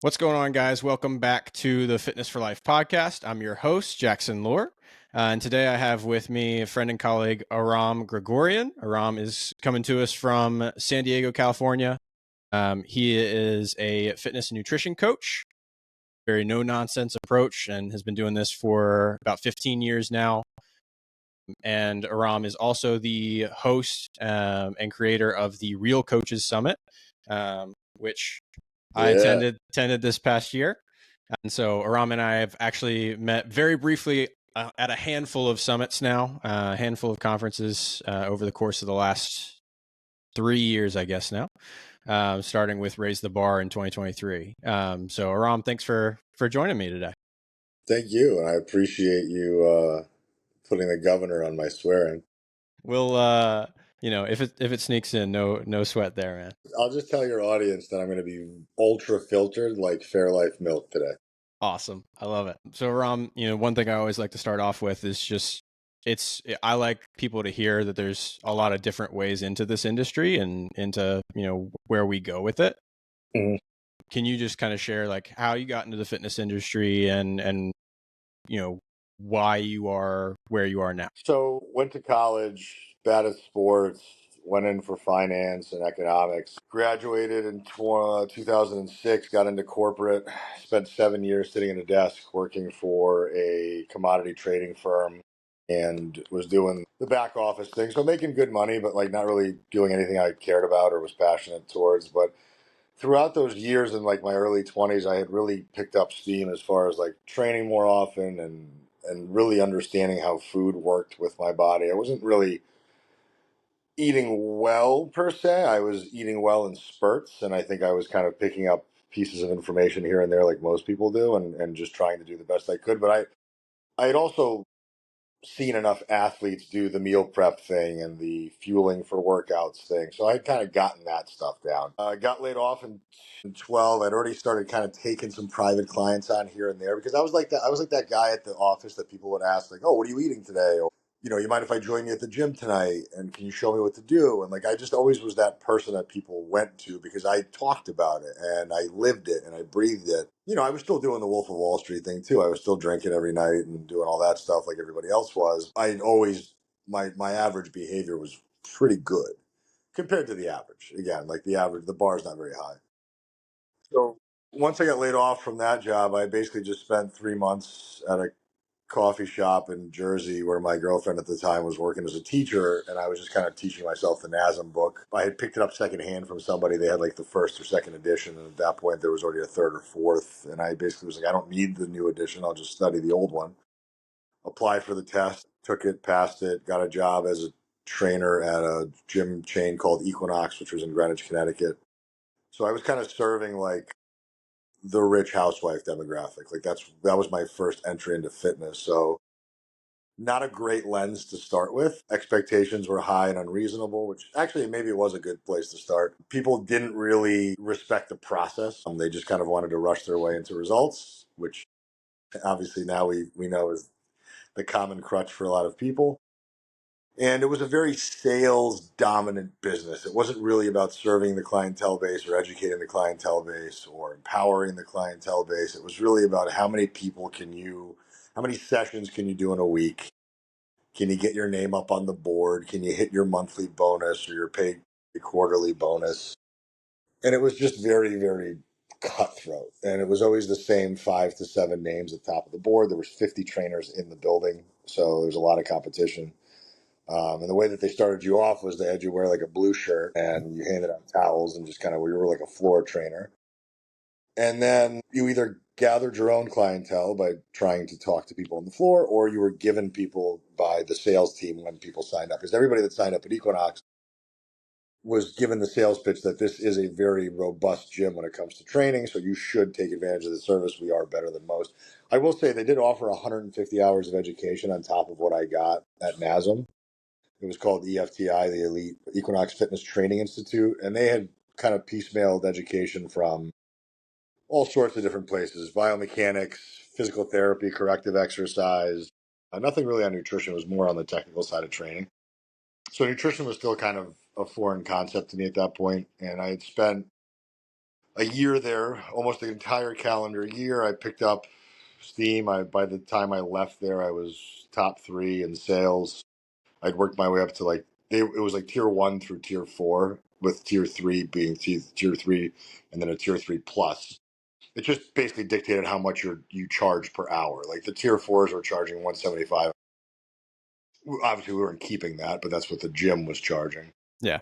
What's going on, guys? Welcome back to the Fitness for Life podcast. I'm your host, Jackson Lohr. And today I have with me a friend and colleague, Aram Gregorian. Aram is coming to us from San Diego, California. He is a fitness and nutrition coach, very no-nonsense approach, and has been doing this for about 15 years now. And Aram is also the host and creator of the Real Coaches Summit, which I attended this past year. And so Aram and I have actually met very briefly at a handful of summits now, a handful of conferences over the course of the last 3 years, I guess now, starting with Raise the Bar in 2023. So Aram, thanks for joining me today. Thank you. And I appreciate you putting the governor on my swearing. We'll, if it sneaks in, no sweat there, man. I'll just tell your audience that I'm going to be ultra filtered like Fairlife milk today. Awesome. I love it. So Aram, one thing I always like to start off with is just I like people to hear that there's a lot of different ways into this industry and into, where we go with it. Mm-hmm. Can you just kind of share like how you got into the fitness industry and why you are where you are now? So went to college, bad at sports, went in for finance and economics, graduated in 2006, got into corporate, spent 7 years sitting at a desk working for a commodity trading firm and was doing the back office thing. So making good money, but like not really doing anything I cared about or was passionate towards. But throughout those years in like my early 20s, I had really picked up steam as far as like training more often and really understanding how food worked with my body. I wasn't really eating well per se. I was eating well in spurts, and I think I was kind of picking up pieces of information here and there like most people do and just trying to do the best I could. But I had also seen enough athletes do the meal prep thing and the fueling for workouts thing. So I'd kind of gotten that stuff down. I got laid off in 12. I'd already started kind of taking some private clients on here and there because I was like that guy at the office that people would ask like, "Oh, what are you eating today?" Or, you mind if I join you at the gym tonight? And can you show me what to do? And like, I just always was that person that people went to because I talked about it and I lived it and I breathed it. I was still doing the Wolf of Wall Street thing too. I was still drinking every night and doing all that stuff like everybody else was. I'd always, my average behavior was pretty good compared to the average. Again, like the bar is not very high. So once I got laid off from that job, I basically just spent 3 months at a coffee shop in Jersey where my girlfriend at the time was working as a teacher, and I was just kind of teaching myself the NASM book. I had picked it up secondhand from somebody. They had like the first or second edition, and at that point there was already a third or fourth, and I basically was like, I don't need the new edition. I'll just study the old one. Applied for the test, took it, passed it, got a job as a trainer at a gym chain called Equinox, which was in Greenwich, Connecticut. So I was kind of serving like the rich housewife demographic. Like that was my first entry into fitness. So not a great lens to start with. Expectations were high and unreasonable, which actually maybe it was a good place to start. People didn't really respect the process. They just kind of wanted to rush their way into results, which obviously now we know is the common crutch for a lot of people. And it was a very sales dominant business. It wasn't really about serving the clientele base or educating the clientele base or empowering the clientele base. It was really about how many sessions can you do in a week? Can you get your name up on the board? Can you hit your monthly bonus or your paid quarterly bonus? And it was just very, very cutthroat. And it was always the same 5 to 7 names at the top of the board. There was 50 trainers in the building, so there's a lot of competition. And the way that they started you off was they had you wear like a blue shirt and you handed out towels and just kind of, you were like a floor trainer. And then you either gathered your own clientele by trying to talk to people on the floor, or you were given people by the sales team when people signed up. Because everybody that signed up at Equinox was given the sales pitch that this is a very robust gym when it comes to training, so you should take advantage of the service. We are better than most. I will say they did offer 150 hours of education on top of what I got at NASM. It was called EFTI, the Elite Equinox Fitness Training Institute, and they had kind of piecemealed education from all sorts of different places: biomechanics, physical therapy, corrective exercise. Nothing really on nutrition. It was more on the technical side of training. So nutrition was still kind of a foreign concept to me at that point, and I had spent a year there, almost an entire calendar year. I picked up steam. By the time I left there, I was top 3 in sales. I'd worked my way up to it was like tier 1 through tier 4, with tier 3 being tier 3, and then a tier 3 plus. It just basically dictated how much you charge per hour. Like the tier 4s were charging 175. Obviously, we weren't keeping that, but that's what the gym was charging. Yeah.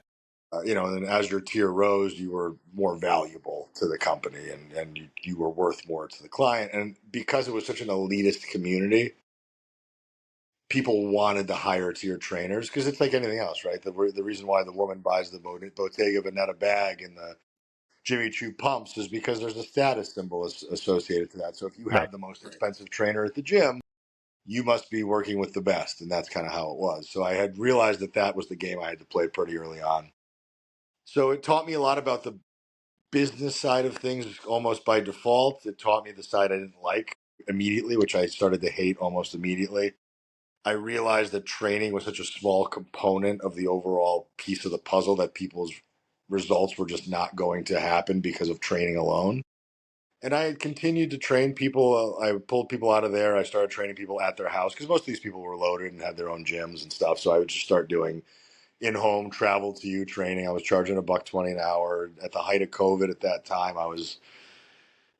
And then as your tier rose, you were more valuable to the company, and you were worth more to the client. And because it was such an elitist community, people wanted to hire tier trainers because it's like anything else, right? The reason why the woman buys the Bottega Veneta bag and the Jimmy Choo pumps is because there's a status symbol associated to that. So if you Right. have the most expensive trainer at the gym, you must be working with the best. And that's kind of how it was. So I had realized that was the game I had to play pretty early on. So it taught me a lot about the business side of things almost by default. It taught me the side I didn't like immediately, which I started to hate almost immediately. I realized that training was such a small component of the overall piece of the puzzle that people's results were just not going to happen because of training alone. And I had continued to train people. I pulled people out of there. I started training people at their house because most of these people were loaded and had their own gyms and stuff. So I would just start doing in-home travel to you training. I was charging $120 an hour. At the height of COVID at that time, I was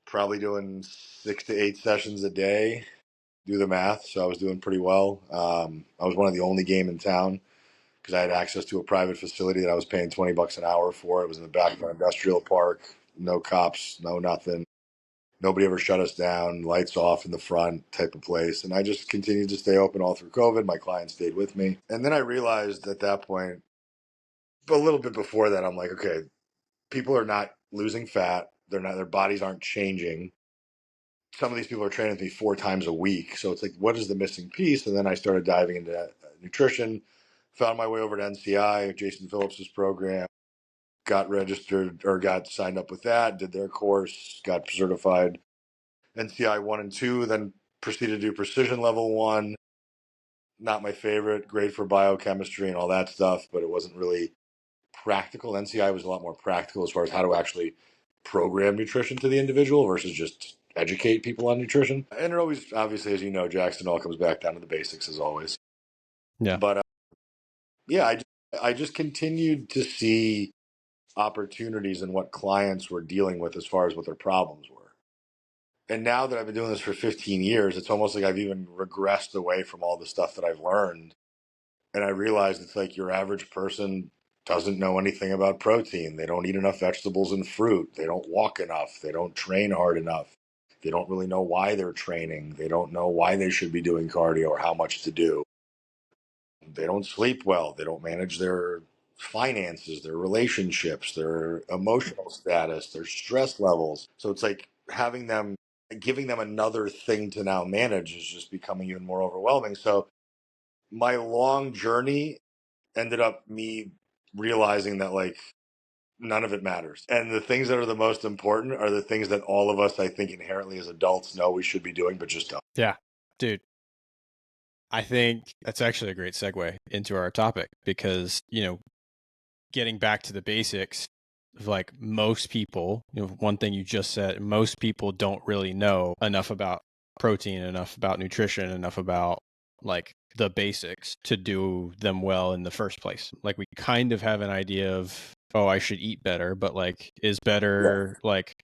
probably doing 6 to 8 sessions a day. Do the math. So I was doing pretty well. I was one of the only game in town because I had access to a private facility that I was paying $20 an hour for. It was in the back of an industrial park. No cops, no nothing. Nobody ever shut us down. Lights off in the front type of place. And I just continued to stay open all through COVID. My clients stayed with me. And then I realized at that point, a little bit before that, I'm like, okay, people are not losing fat. Their bodies aren't changing. Some of these people are training with me 4 times a week. So it's like, what is the missing piece? And then I started diving into nutrition, found my way over to NCI, Jason Phillips's program, got registered or got signed up with that, did their course, got certified NCI 1 and 2, then proceeded to do precision level 1. Not my favorite, great for biochemistry and all that stuff, but it wasn't really practical. NCI was a lot more practical as far as how to actually program nutrition to the individual versus just educate people on nutrition. And it always, obviously, as you know, Jackson, all comes back down to the basics as always. Yeah. But yeah, I just continued to see opportunities in what clients were dealing with as far as what their problems were. And now that I've been doing this for 15 years, it's almost like I've even regressed away from all the stuff that I've learned. And I realized it's like your average person doesn't know anything about protein. They don't eat enough vegetables and fruit. They don't walk enough. They don't train hard enough. They don't really know why they're training. They don't know why they should be doing cardio or how much to do. They don't sleep well. They don't manage their finances, their relationships, their emotional status, their stress levels. So it's like giving them another thing to now manage is just becoming even more overwhelming. So my long journey ended up me realizing that none of it matters. And the things that are the most important are the things that all of us, I think, inherently as adults know we should be doing, but just don't. Yeah. Dude, I think that's actually a great segue into our topic because, getting back to the basics of like most people, one thing you just said, most people don't really know enough about protein, enough about nutrition, enough about like the basics to do them well in the first place. Like we kind of have an idea of, oh, I should eat better, but like is Yeah. better like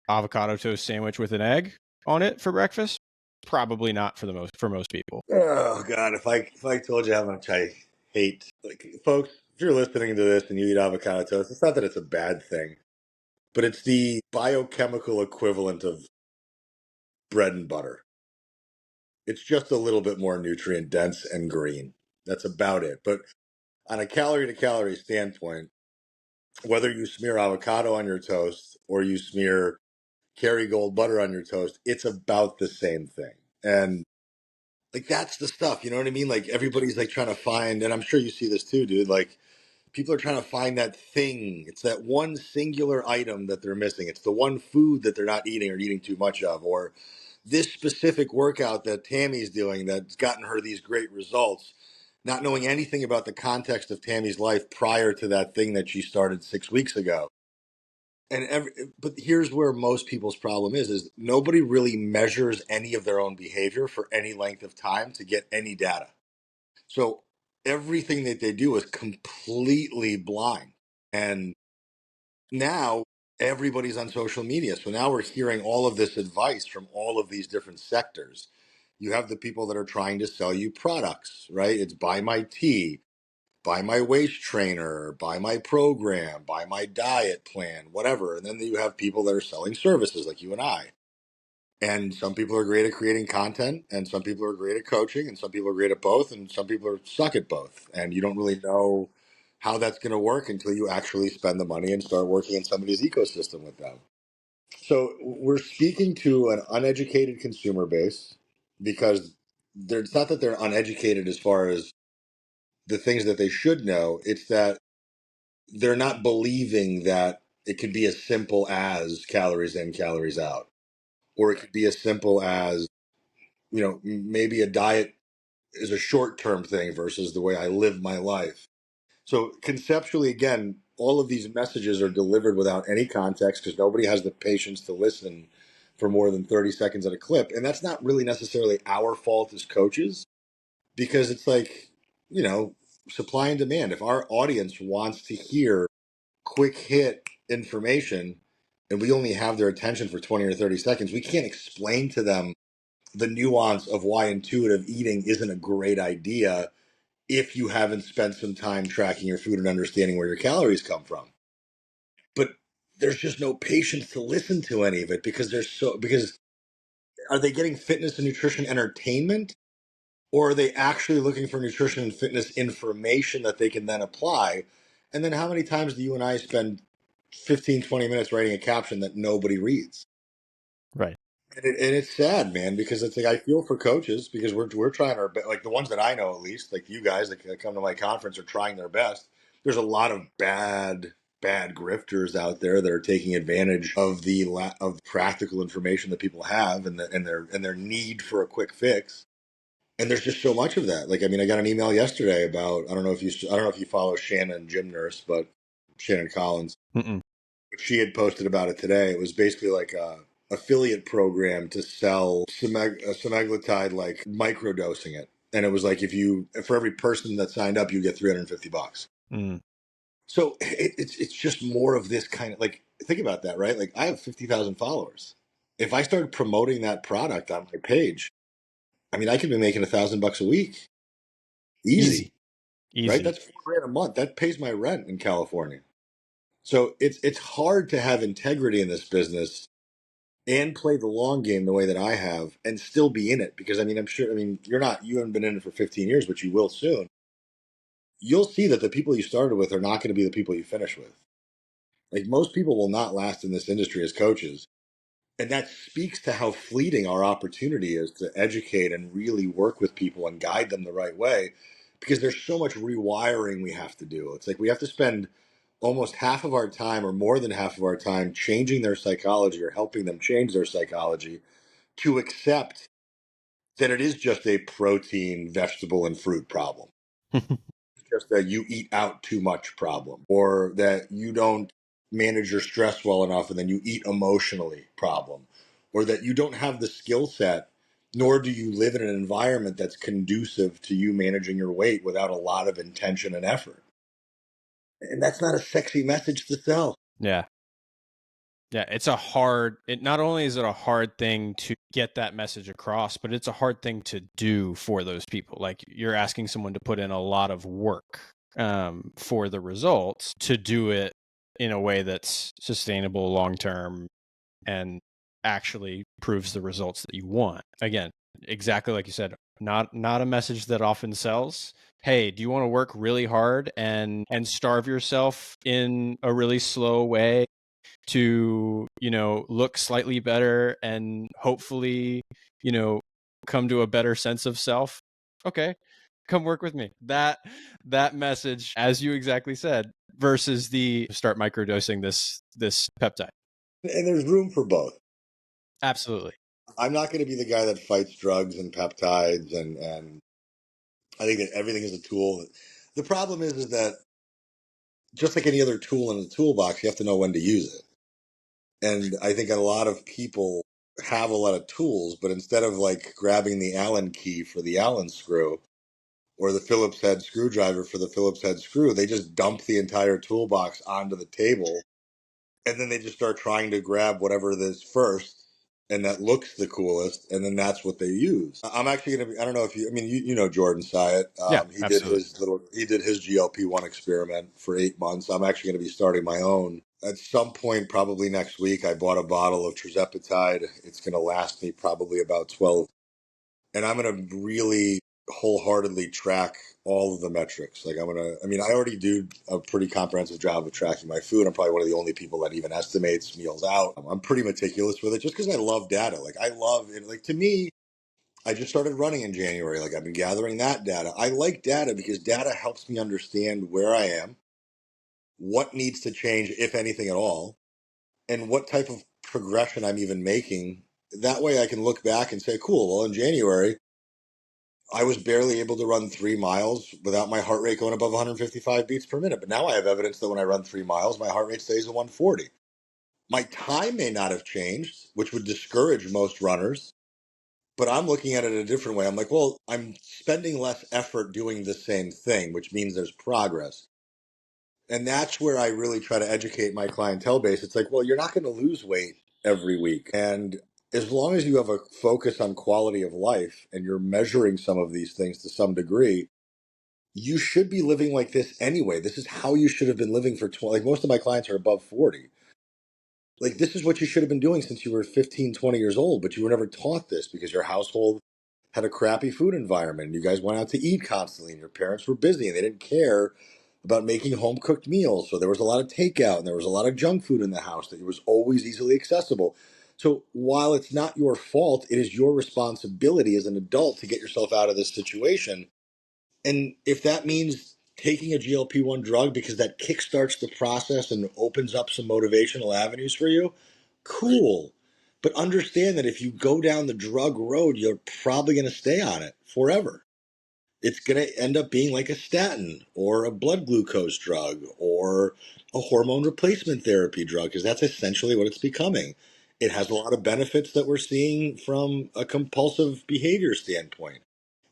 avocado toast sandwich with an egg on it for breakfast? Probably not for most people. Oh God, if I told you how much I hate folks, if you're listening to this and you eat avocado toast, it's not that it's a bad thing, but it's the biochemical equivalent of bread and butter. It's just a little bit more nutrient dense and green. That's about it. But on a calorie to calorie standpoint, whether you smear avocado on your toast or you smear Kerrygold butter on your toast, it's about the same thing. And that's the stuff, you know what I mean? Like everybody's like trying to find, and I'm sure you see this too, dude. Like people are trying to find that thing. It's that one singular item that they're missing. It's the one food that they're not eating or eating too much of, or this specific workout that Tammy's doing that's gotten her these great results, not knowing anything about the context of Tammy's life prior to that thing that she started 6 weeks ago. But here's where most people's problem is nobody really measures any of their own behavior for any length of time to get any data. So everything that they do is completely blind. And now everybody's on social media. So now we're hearing all of this advice from all of these different sectors. You have the people that are trying to sell you products, right? It's buy my tea, buy my waist trainer, buy my program, buy my diet plan, whatever. And then you have people that are selling services like you and I. And some people are great at creating content, and some people are great at coaching, and some people are great at both, and some people are suck at both. And you don't really know how that's going to work until you actually spend the money and start working in somebody's ecosystem with them. So we're speaking to an uneducated consumer base because it's not that they're uneducated as far as the things that they should know. It's that they're not believing that it could be as simple as calories in, calories out, or it could be as simple as, maybe a diet is a short term thing versus the way I live my life. So conceptually, again, all of these messages are delivered without any context because nobody has the patience to listen for more than 30 seconds at a clip. And that's not really necessarily our fault as coaches because it's like, you know, supply and demand. If our audience wants to hear quick hit information and we only have their attention for 20 or 30 seconds, we can't explain to them the nuance of why intuitive eating isn't a great idea if you haven't spent some time tracking your food and understanding where your calories come from. But there's just no patience to listen to any of it because are they getting fitness and nutrition entertainment, or are they actually looking for nutrition and fitness information that they can then apply? And then how many times do you and I spend 15, 20 minutes writing a caption that nobody reads? Right. And it's sad, man, because it's like I feel for coaches because we're trying our best. Like the ones that I know, at least, like you guys that come to my conference, are trying their best. There's a lot of bad grifters out there that are taking advantage of of practical information that people have and their need for a quick fix. And there's just so much of that. Like, I mean, I got an email yesterday about I don't know if you follow Shannon Gym Nurse, but Shannon Collins. Mm-mm. She had posted about it today. It was basically like a affiliate program to sell semaglutide, like microdosing it. And it was like for every person that signed up, you get $350. Mm. So it's just more of this kind of like, think about that, right? Like I have 50,000 followers. If I started promoting that product on my page, I mean, I could be making $1,000 a week, easy, Easy. right? Easy. That's $4,000 a month. That pays my rent in California. So it's hard to have integrity in this business and play the long game the way that I have and still be in it. Because I mean, you haven't been in it for 15 years, but you will soon. You'll see that the people you started with are not going to be the people you finish with. Like most people will not last in this industry as coaches. And that speaks to how fleeting our opportunity is to educate and really work with people and guide them the right way because there's so much rewiring we have to do. It's like we have to spend almost half of our time or more than half of our time changing their psychology or helping them change their psychology to accept that it is just a protein, vegetable, and fruit problem. It's just that you eat out too much problem, or that you don't manage your stress well enough and then you eat emotionally problem, or that you don't have the skill set, nor do you live in an environment that's conducive to you managing your weight without a lot of intention and effort. And that's not a sexy message to sell. Yeah. Yeah, it not only is it a hard thing to get that message across, but it's a hard thing to do for those people. Like you're asking someone to put in a lot of work for the results to do it in a way that's sustainable long term and actually proves the results that you want. Again, exactly like you said, not a message that often sells. Hey, do you want to work really hard and starve yourself in a really slow way to, look slightly better and hopefully, come to a better sense of self? Okay, come work with me. That message, as you exactly said, versus the start microdosing this peptide. And there's room for both. Absolutely. I'm not going to be the guy that fights drugs and peptides, and I think that everything is a tool. The problem is that just like any other tool in the toolbox, you have to know when to use it. And I think a lot of people have a lot of tools, but instead of like grabbing the Allen key for the Allen screw or the Phillips head screwdriver for the Phillips head screw, they just dump the entire toolbox onto the table, and then they just start trying to grab whatever it is first and that looks the coolest, and then that's what they use. I'm actually going to be, I don't know if you, I mean, you know Jordan Syatt. Yeah, absolutely. He did his GLP-1 experiment for 8 months. I'm actually going to be starting my own at some point, probably next week. I bought a bottle of tirzepatide. It's going to last me probably about 12, and I'm going to really wholeheartedly track all of the metrics. Like I mean, I already do a pretty comprehensive job of tracking my food. I'm probably one of the only people that even estimates meals out. I'm pretty meticulous with it just because I love data. Like I love it. Like to me, I just started running in January. Like I've been gathering that data. I like data because data helps me understand where I am, what needs to change, if anything at all, and what type of progression I'm even making. That way I can look back and say, cool, well, in January, I was barely able to run 3 miles without my heart rate going above 155 beats per minute. But now I have evidence that when I run 3 miles, my heart rate stays at 140. My time may not have changed, which would discourage most runners, but I'm looking at it a different way. I'm like, well, I'm spending less effort doing the same thing, which means there's progress. And that's where I really try to educate my clientele base. It's like, well, you're not going to lose weight every week. And as long as you have a focus on quality of life and you're measuring some of these things to some degree, you should be living like this anyway. This is how you should have been living for 20. Like most of my clients are above 40. Like this is what you should have been doing since you were 15, 20 years old, but you were never taught this because your household had a crappy food environment. You guys went out to eat constantly and your parents were busy and they didn't care about making home cooked meals. So there was a lot of takeout and there was a lot of junk food in the house that was always easily accessible. So while it's not your fault, it is your responsibility as an adult to get yourself out of this situation. And if that means taking a GLP-1 drug because that kickstarts the process and opens up some motivational avenues for you, cool. But understand that if you go down the drug road, you're probably going to stay on it forever. It's going to end up being like a statin or a blood glucose drug or a hormone replacement therapy drug, because that's essentially what it's becoming. It has a lot of benefits that we're seeing from a compulsive behavior standpoint.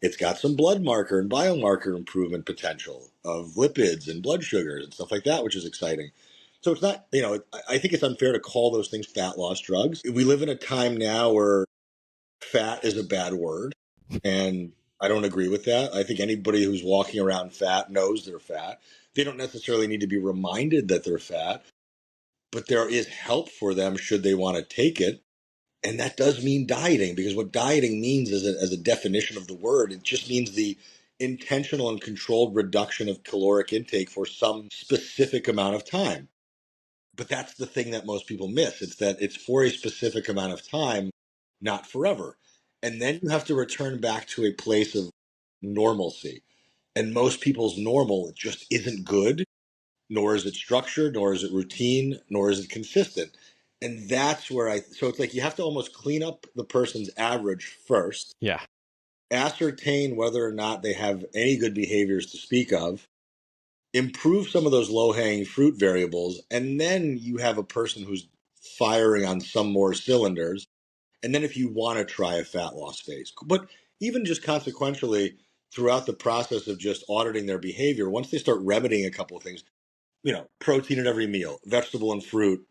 It's got some blood marker and biomarker improvement potential of lipids and blood sugars and stuff like that, which is exciting. So it's not, I think it's unfair to call those things fat loss drugs. We live in a time now where fat is a bad word, and I don't agree with that. I think anybody who's walking around fat knows they're fat. They don't necessarily need to be reminded that they're fat, but there is help for them should they want to take it. And that does mean dieting, because what dieting means as a definition of the word, it just means the intentional and controlled reduction of caloric intake for some specific amount of time. But that's the thing that most people miss. It's that it's for a specific amount of time, not forever. And then you have to return back to a place of normalcy. And most people's normal just isn't good, nor is it structured, nor is it routine, nor is it consistent. And that's where so it's like you have to almost clean up the person's average first, Yeah. ascertain whether or not they have any good behaviors to speak of, improve some of those low hanging fruit variables, and then you have a person who's firing on some more cylinders. And then if you want to try a fat loss phase, but even just consequentially throughout the process of just auditing their behavior, once they start remedying a couple of things, protein at every meal, vegetable and fruit,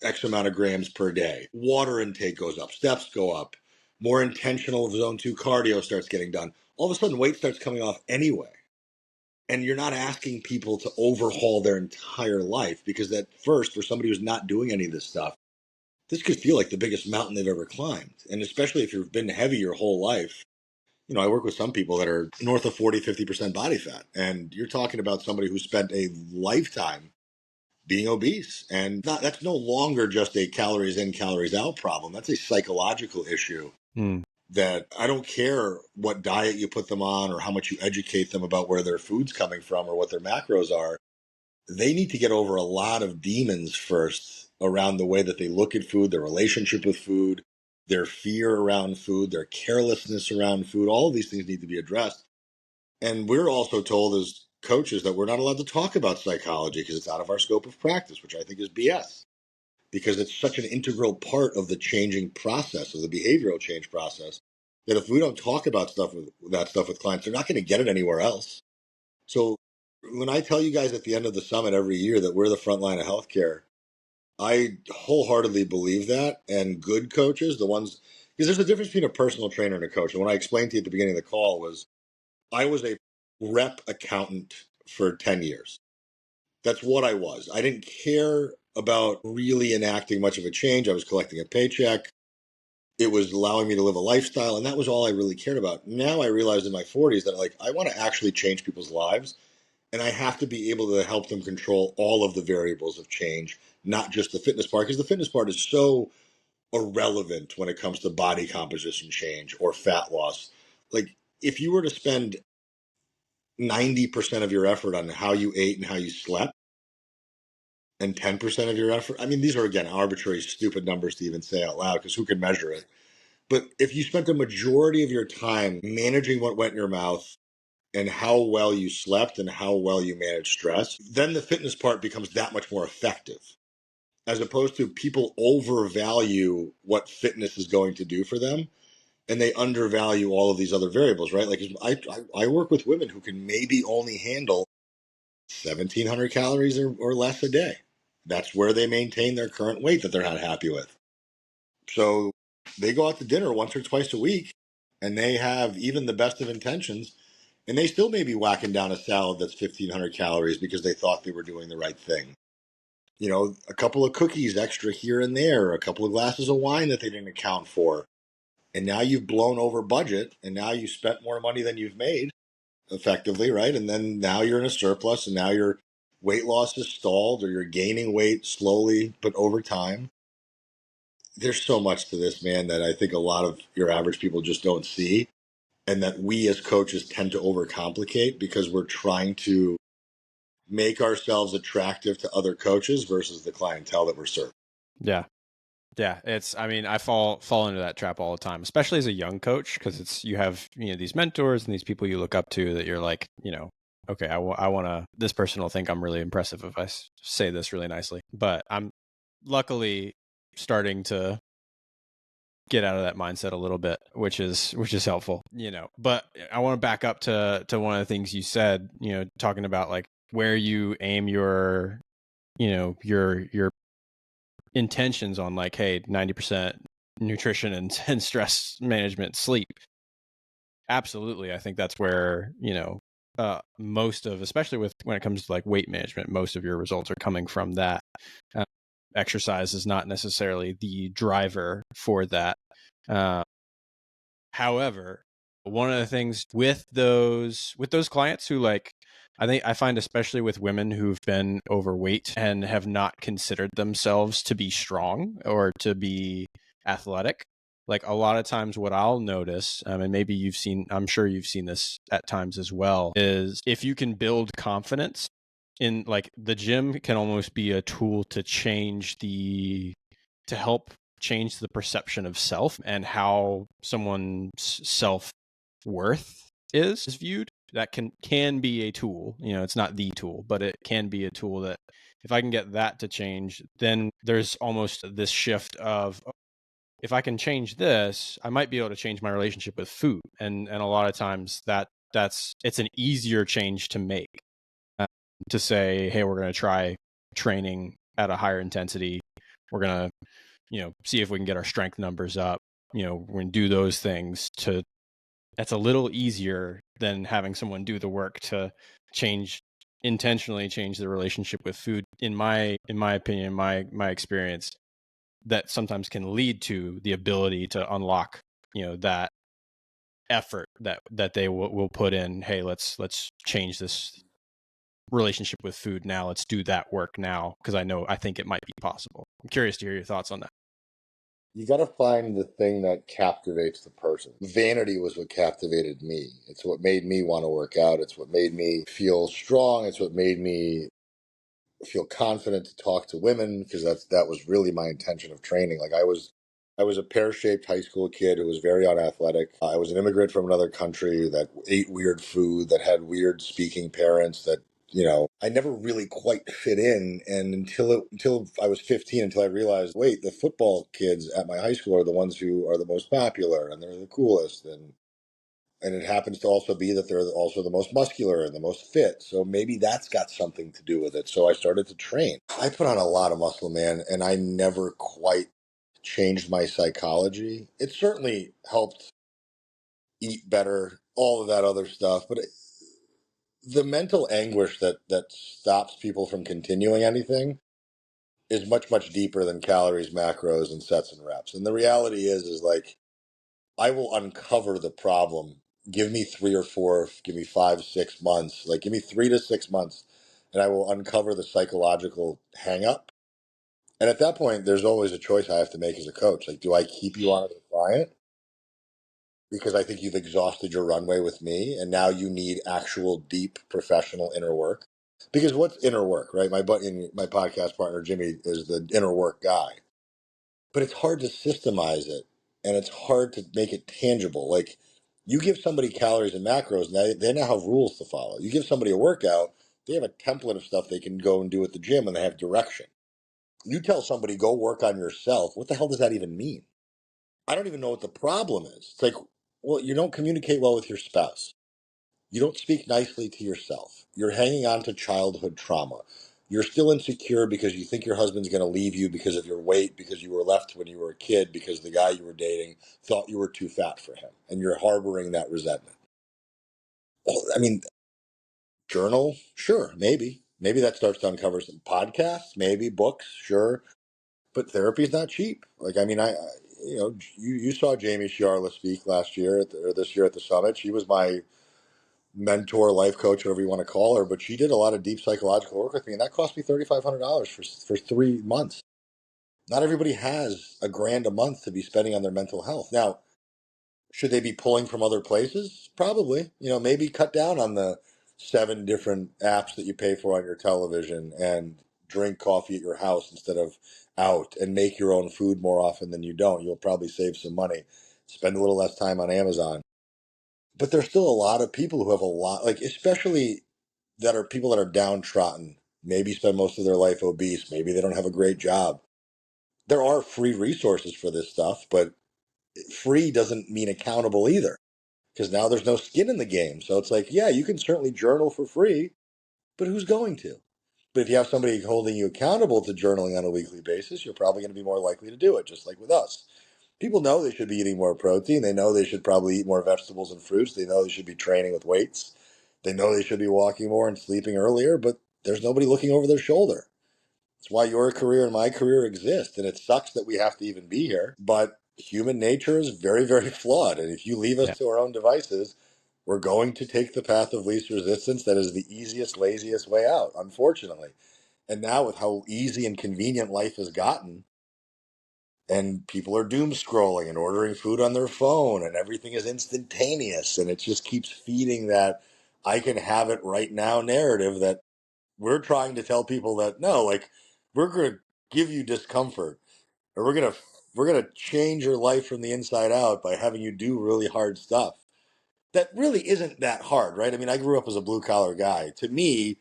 X amount of grams per day, water intake goes up, steps go up, more intentional zone 2 cardio starts getting done. All of a sudden, weight starts coming off anyway. And you're not asking people to overhaul their entire life, because at first, for somebody who's not doing any of this stuff, this could feel like the biggest mountain they've ever climbed. And especially if you've been heavy your whole life. I work with some people that are north of 40, 50% body fat. And you're talking about somebody who spent a lifetime being obese. And that's no longer just a calories in, calories out problem. That's a psychological issue that I don't care what diet you put them on or how much you educate them about where their food's coming from or what their macros are. They need to get over a lot of demons first around the way that they look at food, their relationship with food, their fear around food, their carelessness around food. All of these things need to be addressed. And we're also told as coaches that we're not allowed to talk about psychology because it's out of our scope of practice, which I think is BS. because it's such an integral part of the changing process, of the behavioral change process, that if we don't talk about that stuff with clients, they're not going to get it anywhere else. So when I tell you guys at the end of the summit every year that we're the front line of healthcare, I wholeheartedly believe that. And good coaches, the ones, because there's a difference between a personal trainer and a coach. And what I explained to you at the beginning of the call was I was a rep accountant for 10 years. That's what I was. I didn't care about really enacting much of a change. I was collecting a paycheck. It was allowing me to live a lifestyle, and that was all I really cared about. Now I realized in my 40s that I want to actually change people's lives, and I have to be able to help them control all of the variables of change, not just the fitness part, because the fitness part is so irrelevant when it comes to body composition change or fat loss. Like, if you were to spend 90% of your effort on how you ate and how you slept, and 10% of your effort, I mean, these are, again, arbitrary, stupid numbers to even say out loud, because who can measure it? But if you spent the majority of your time managing what went in your mouth and how well you slept and how well you managed stress, then the fitness part becomes that much more effective. As opposed to people overvalue what fitness is going to do for them, and they undervalue all of these other variables, right? Like I work with women who can maybe only handle 1,700 calories or less a day. That's where they maintain their current weight that they're not happy with. So they go out to dinner once or twice a week, and they have even the best of intentions, and they still may be whacking down a salad that's 1,500 calories because they thought they were doing the right thing. You know, a couple of cookies extra here and there, a couple of glasses of wine that they didn't account for. And now you've blown over budget, and now you spent more money than you've made effectively, right? And then now you're in a surplus, and now your weight loss is stalled, or you're gaining weight slowly but over time. There's so much to this, man, that I think a lot of your average people just don't see, and that we as coaches tend to overcomplicate because we're trying to make ourselves attractive to other coaches versus the clientele that we're serving. Yeah. Yeah, I mean, I fall into that trap all the time, especially as a young coach, because you have, these mentors and these people you look up to that you're like, okay, I want to, this person will think I'm really impressive if I say this really nicely. But I'm luckily starting to get out of that mindset a little bit, which is helpful, But I want to back up to one of the things you said, talking about like where you aim your intentions on, like, hey, 90% nutrition and stress management, sleep. Absolutely. I think that's where, most of, especially when it comes to like weight management, most of your results are coming from that. Exercise is not necessarily the driver for that. However, one of the things with those clients who, like, I find, especially with women who've been overweight and have not considered themselves to be strong or to be athletic, like a lot of times what I'll notice, and maybe I'm sure you've seen this at times as well, is if you can build confidence in, like, the gym can almost be a tool to help change the perception of self and how someone's self-worth is viewed. That can be a tool. It's not the tool, but it can be a tool that if I can get that to change, then there's almost this shift of, if I can change this, I might be able to change my relationship with food. And a lot of times it's an easier change to make, to say, hey, we're going to try training at a higher intensity. We're going to, see if we can get our strength numbers up. We're going to do those things. That's a little easier than having someone do the work to intentionally change the relationship with food. In my opinion, my experience, that sometimes can lead to the ability to unlock, that effort that they will put in. Hey, let's change this relationship with food now. Let's do that work now, because I think it might be possible. I'm curious to hear your thoughts on that. You got to find the thing that captivates the person. Vanity was what captivated me. It's what made me want to work out. It's what made me feel strong. It's what made me feel confident to talk to women, because that was really my intention of training. Like I was a pear-shaped high school kid who was very unathletic. I was an immigrant from another country that ate weird food, that had weird speaking parents, that I never really quite fit in. And until I was 15, until I realized, wait, the football kids at my high school are the ones who are the most popular and they're the coolest. And it happens to also be that they're also the most muscular and the most fit. So maybe that's got something to do with it. So I started to train. I put on a lot of muscle, man, and I never quite changed my psychology. It certainly helped eat better, all of that other stuff. But the mental anguish that stops people from continuing anything is much, much deeper than calories, macros, and sets and reps. And the reality is like, I will uncover the problem. Give me 3 or 4, give me 5, 6 months, like give me 3 to 6 months, and I will uncover the psychological hang up. And at that point, there's always a choice I have to make as a coach. Like, do I keep you on as a client because I think you've exhausted your runway with me, and now you need actual, deep, professional inner work? Because what's inner work, right? My podcast partner Jimmy is the inner work guy, but it's hard to systemize it and it's hard to make it tangible. Like you give somebody calories and macros, and they now have rules to follow. You give somebody a workout, they have a template of stuff they can go and do at the gym, and they have direction. You tell somebody go work on yourself. What the hell does that even mean? I don't even know what the problem is. It's like, well, you don't communicate well with your spouse. You don't speak nicely to yourself. You're hanging on to childhood trauma. You're still insecure because you think your husband's going to leave you because of your weight, because you were left when you were a kid, because the guy you were dating thought you were too fat for him, and you're harboring that resentment. Well, I mean, journal, sure, maybe. Maybe that starts to uncover some podcasts, maybe books, sure. But therapy's not cheap. Like, I mean, you saw Jamie Shiarla speak last year or this year at the summit. She was my mentor, life coach, whatever you want to call her, but she did a lot of deep psychological work with me, and that cost me $3,500 for 3 months. Not everybody has $1,000 a month to be spending on their mental health. Now, should they be pulling from other places? Probably. Maybe cut down on the 7 different apps that you pay for on your television and drink coffee at your house instead of out and make your own food more often than you don't. You'll probably save some money. Spend a little less time on Amazon. But there's still a lot of people who have a lot, like, especially that are people that are downtrodden, maybe spend most of their life obese, maybe they don't have a great job. There are free resources for this stuff, but free doesn't mean accountable either because now there's no skin in the game. So it's like, yeah, you can certainly journal for free, but who's going to? But if you have somebody holding you accountable to journaling on a weekly basis, you're probably going to be more likely to do it, just like with us. People know they should be eating more protein. They know they should probably eat more vegetables and fruits. They know they should be training with weights. They know they should be walking more and sleeping earlier, but there's nobody looking over their shoulder. It's why your career and my career exist. And it sucks that we have to even be here, but human nature is very, very flawed. And if you leave us Yeah. to our own devices, we're going to take the path of least resistance. That is the easiest, laziest way out, unfortunately. And now, with how easy and convenient life has gotten, and people are doom scrolling and ordering food on their phone, and everything is instantaneous, and it just keeps feeding that I can have it right now narrative that we're trying to tell people that no, like we're going to give you discomfort, or we're going to change your life from the inside out by having you do really hard stuff that really isn't that hard, right? I mean, I grew up as a blue collar guy. To me,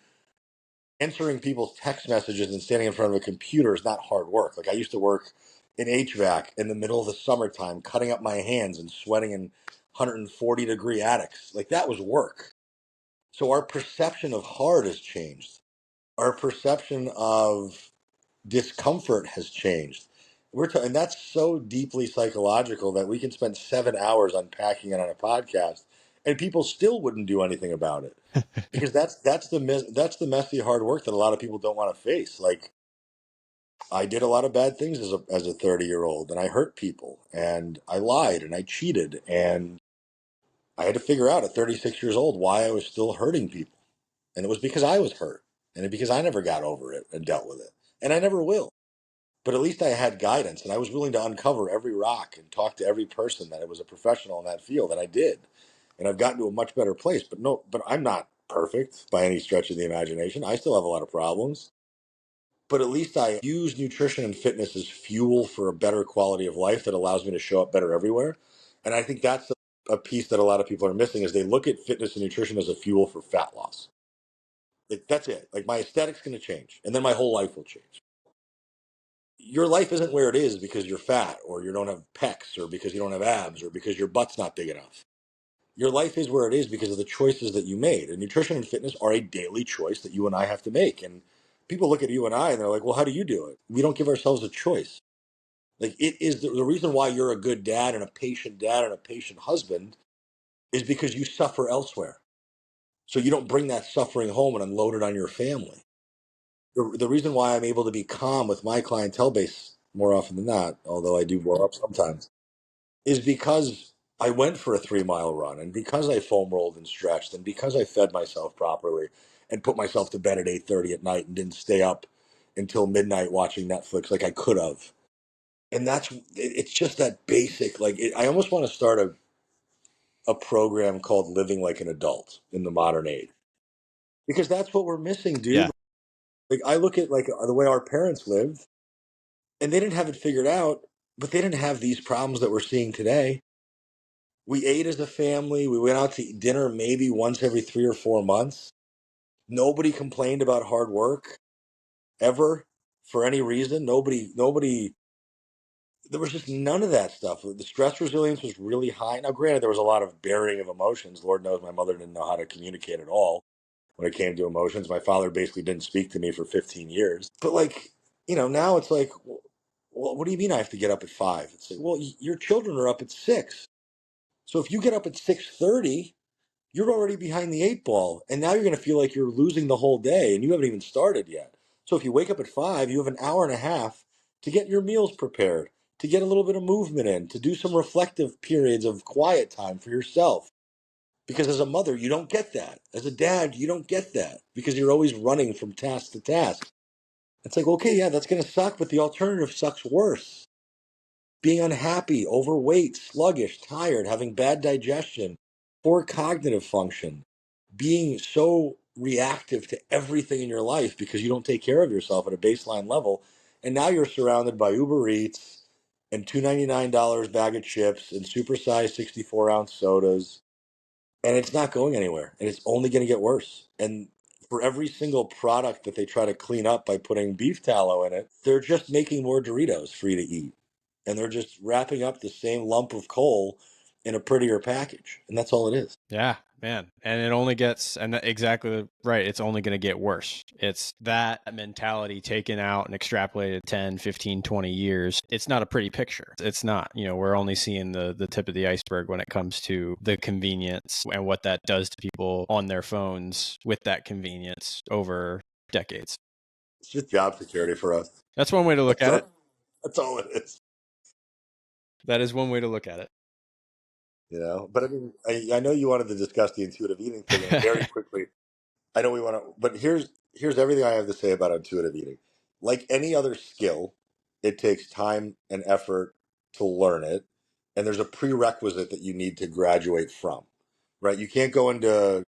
answering people's text messages and standing in front of a computer is not hard work. Like I used to work in HVAC in the middle of the summertime, cutting up my hands and sweating in 140-degree attics. Like that was work. So our perception of hard has changed. Our perception of discomfort has changed. And that's so deeply psychological that we can spend 7 hours unpacking it on a podcast, and people still wouldn't do anything about it because that's the messy hard work that a lot of people don't want to face. Like I did a lot of bad things as a 30-year-old, and I hurt people, and I lied, and I cheated, and I had to figure out at 36 years old why I was still hurting people, and it was because I was hurt, and because I never got over it and dealt with it, and I never will. But at least I had guidance, and I was willing to uncover every rock and talk to every person that was a professional in that field, and I did. And I've gotten to a much better place. But I'm not perfect by any stretch of the imagination. I still have a lot of problems. But at least I use nutrition and fitness as fuel for a better quality of life that allows me to show up better everywhere. And I think that's a piece that a lot of people are missing is they look at fitness and nutrition as a fuel for fat loss. Like, that's it. Like, my aesthetic's going to change, and then my whole life will change. Your life isn't where it is because you're fat, or you don't have pecs, or because you don't have abs, or because your butt's not big enough. Your life is where it is because of the choices that you made. And nutrition and fitness are a daily choice that you and I have to make. And people look at you and I and they're like, well, how do you do it? We don't give ourselves a choice. Like, it is the reason why you're a good dad and a patient husband is because you suffer elsewhere. So you don't bring that suffering home and unload it on your family. The reason why I'm able to be calm with my clientele base more often than not, although I do blow up sometimes, is because I went for a 3 mile run, and because I foam rolled and stretched, and because I fed myself properly and put myself to bed at 8:30 at night and didn't stay up until midnight watching Netflix like I could have. And it's just that basic, like, I almost want to start a program called Living Like an Adult in the Modern Age, because that's what we're missing, dude. Yeah. Like, I look at, like, the way our parents lived, and they didn't have it figured out, but they didn't have these problems that we're seeing today. We ate as a family. We went out to eat dinner maybe once every 3 or 4 months. Nobody complained about hard work ever for any reason. Nobody, there was just none of that stuff. The stress resilience was really high. Now, granted, there was a lot of burying of emotions. Lord knows my mother didn't know how to communicate at all when it came to emotions. My father basically didn't speak to me for 15 years. But, like, now it's like, well, what do you mean I have to get up at 5? It's like, well, your children are up at 6. So if you get up at 6:30, you're already behind the 8 ball, and now you're going to feel like you're losing the whole day, and you haven't even started yet. So if you wake up at 5, you have an hour and a half to get your meals prepared, to get a little bit of movement in, to do some reflective periods of quiet time for yourself. Because as a mother, you don't get that. As a dad, you don't get that because you're always running from task to task. It's like, okay, yeah, that's going to suck, but the alternative sucks worse. Being unhappy, overweight, sluggish, tired, having bad digestion, poor cognitive function, being so reactive to everything in your life because you don't take care of yourself at a baseline level. And now you're surrounded by Uber Eats and $2.99 bag of chips and supersized 64-ounce sodas. And it's not going anywhere. And it's only going to get worse. And for every single product that they try to clean up by putting beef tallow in it, they're just making more Doritos for you to eat. And they're just wrapping up the same lump of coal in a prettier package. And that's all it is. Yeah, man. And it only gets, and exactly right, it's only going to get worse. It's that mentality taken out and extrapolated 10, 15, 20 years. It's not a pretty picture. It's not, we're only seeing the tip of the iceberg when it comes to the convenience and what that does to people on their phones with that convenience over decades. It's just job security for us. That's one way to look at it. That's all it is. That is one way to look at it. But I mean, I know you wanted to discuss the intuitive eating thing, and very quickly, I know we want to, but here's everything I have to say about intuitive eating. Like any other skill, it takes time and effort to learn it, and there's a prerequisite that you need to graduate from, right? You can't go into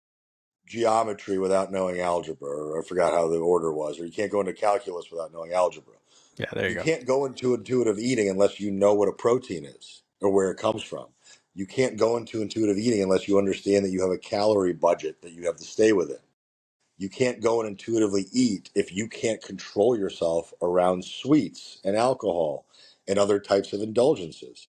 geometry without knowing algebra, or I forgot how the order was, or you can't go into calculus without knowing algebra. Yeah, there you You go. can't go into intuitive eating unless you know what a protein is or where it comes from. You can't go into intuitive eating unless you understand that you have a calorie budget that you have to stay within. You can't go and intuitively eat if you can't control yourself around sweets and alcohol and other types of indulgences.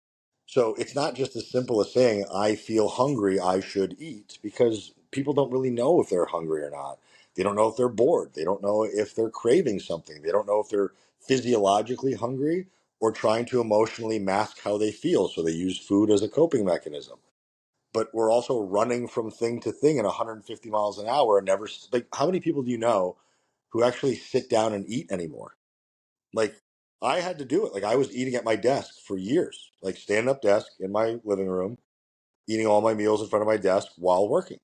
So it's not just as simple as saying, I feel hungry, I should eat, because people don't really know if they're hungry or not. They don't know if they're bored. They don't know if they're craving something. They don't know if they're physiologically hungry or trying to emotionally mask how they feel. So they use food as a coping mechanism. But we're also running from thing to thing at 150 miles an hour and never, like, how many people do you know who actually sit down and eat anymore? Like, I had to do it. Like, I was eating at my desk for years, like stand up desk in my living room, eating all my meals in front of my desk while working.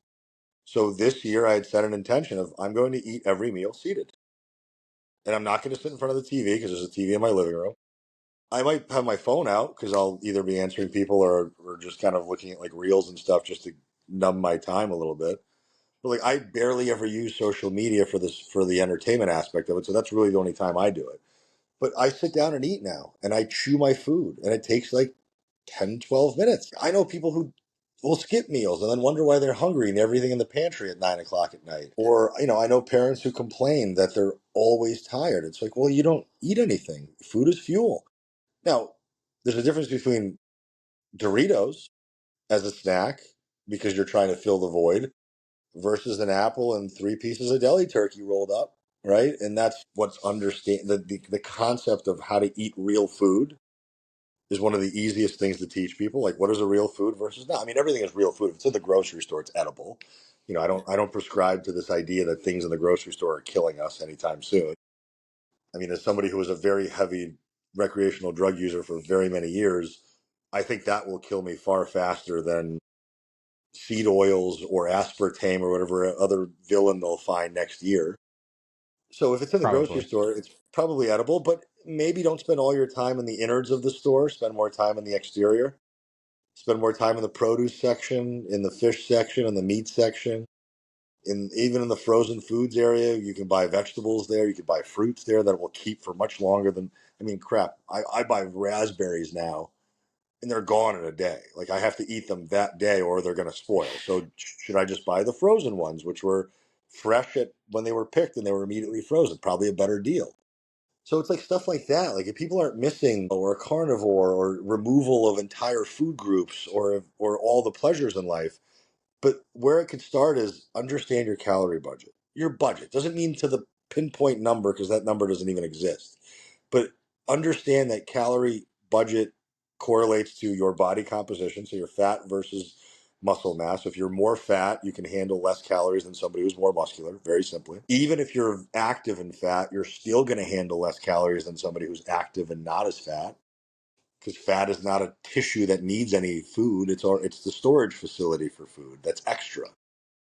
So this year I had set an intention of I'm going to eat every meal seated. And I'm not going to sit in front of the TV because there's a TV in my living room. I might have my phone out because I'll either be answering people or just kind of looking at like reels and stuff just to numb my time a little bit. But like, I barely ever use social media for the entertainment aspect of it. So that's really the only time I do it. But I sit down and eat now, and I chew my food, and it takes like 10, 12 minutes. I know people who will skip meals and then wonder why they're hungry and everything in the pantry at 9 o'clock at night. Or, I know parents who complain that they're always tired. It's like, well, you don't eat anything. Food is fuel. Now, there's a difference between Doritos as a snack because you're trying to fill the void versus an apple and 3 pieces of deli turkey rolled up, right? And that's what's the concept of how to eat real food is one of the easiest things to teach people. Like, what is a real food versus not? I mean, everything is real food. If it's in the grocery store, it's edible. I don't prescribe to this idea that things in the grocery store are killing us anytime soon. I mean, as somebody who was a very heavy recreational drug user for very many years, I think that will kill me far faster than seed oils or aspartame or whatever other villain they'll find next year. So if it's in the grocery Probably. store, it's probably edible, but maybe don't spend all your time in the innards of the store. Spend more time in the exterior. Spend more time in the produce section, in the fish section, in the meat section, even in the frozen foods area. You can buy vegetables there. You can buy fruits there that will keep for much longer than. I mean, crap. I buy raspberries now, and they're gone in a day. Like I have to eat them that day, or they're going to spoil. So should I just buy the frozen ones, which were fresh when they were picked and they were immediately frozen? Probably a better deal. So it's like stuff like that. Like if people aren't missing or a carnivore or removal of entire food groups or all the pleasures in life, but where it could start is understand your calorie budget. Your budget doesn't mean to the pinpoint number because that number doesn't even exist. But understand that calorie budget correlates to your body composition, so your fat versus muscle mass. If you're more fat, you can handle less calories than somebody who's more muscular, very simply. Even if you're active and fat, you're still going to handle less calories than somebody who's active and not as fat because fat is not a tissue that needs any food. It's the storage facility for food that's extra.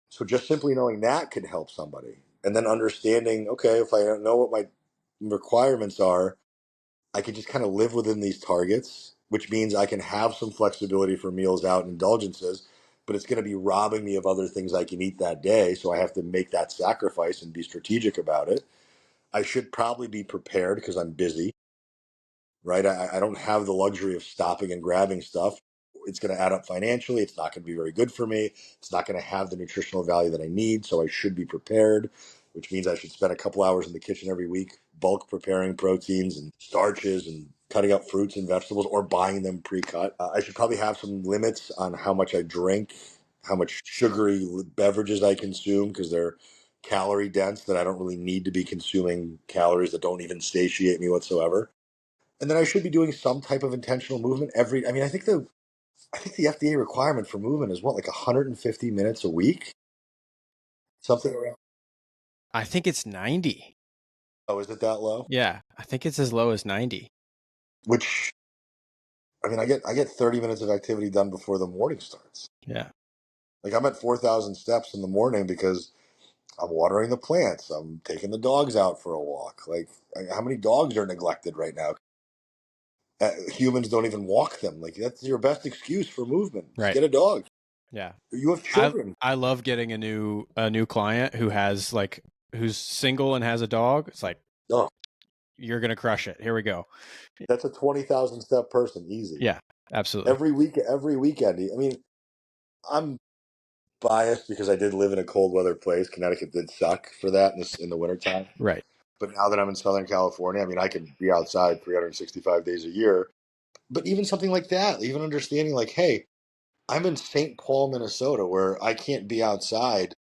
So just simply knowing that can help somebody. And then understanding, okay, if I know what my requirements are, I can just kind of live within these targets, which means I can have some flexibility for meals out and indulgences, but it's going to be robbing me of other things I can eat that day. So I have to make that sacrifice and be strategic about it. I should probably be prepared because I'm busy, right? I don't have the luxury of stopping and grabbing stuff. It's going to add up financially. It's not going to be very good for me. It's not going to have the nutritional value that I need. So I should be prepared, which means I should spend a couple hours in the kitchen every week, bulk preparing proteins and starches and cutting up fruits and vegetables or buying them pre-cut. I should probably have some limits on how much I drink, how much sugary beverages I consume because they're calorie dense that I don't really need to be consuming calories that don't even satiate me whatsoever. And then I should be doing some type of intentional movement I mean, I think the FDA requirement for movement is what, like 150 minutes a week? Something around. I think it's 90. Oh, is it that low? Yeah, I think it's as low as 90. Which I mean, I get 30 minutes of activity done before the morning starts. Yeah. Like I'm at 4,000 steps in the morning because I'm watering the plants. I'm taking the dogs out for a walk. Like how many dogs are neglected right now? Humans don't even walk them. Like that's your best excuse for movement. Just Right. get a dog. Yeah. You have I children. I love getting a new client who's single and has a dog. It's like Oh, you're gonna crush it. Here we go. that's a 20,000 step person, easy. Yeah, absolutely. Every weekend. I mean, I'm biased because I did live in a cold weather place. Connecticut did suck for that in the wintertime. Right. But now that I'm in Southern California, I mean, I can be outside 365 days a year. But even something like that, even understanding like, hey, I'm in St. Paul, Minnesota, where I can't be outside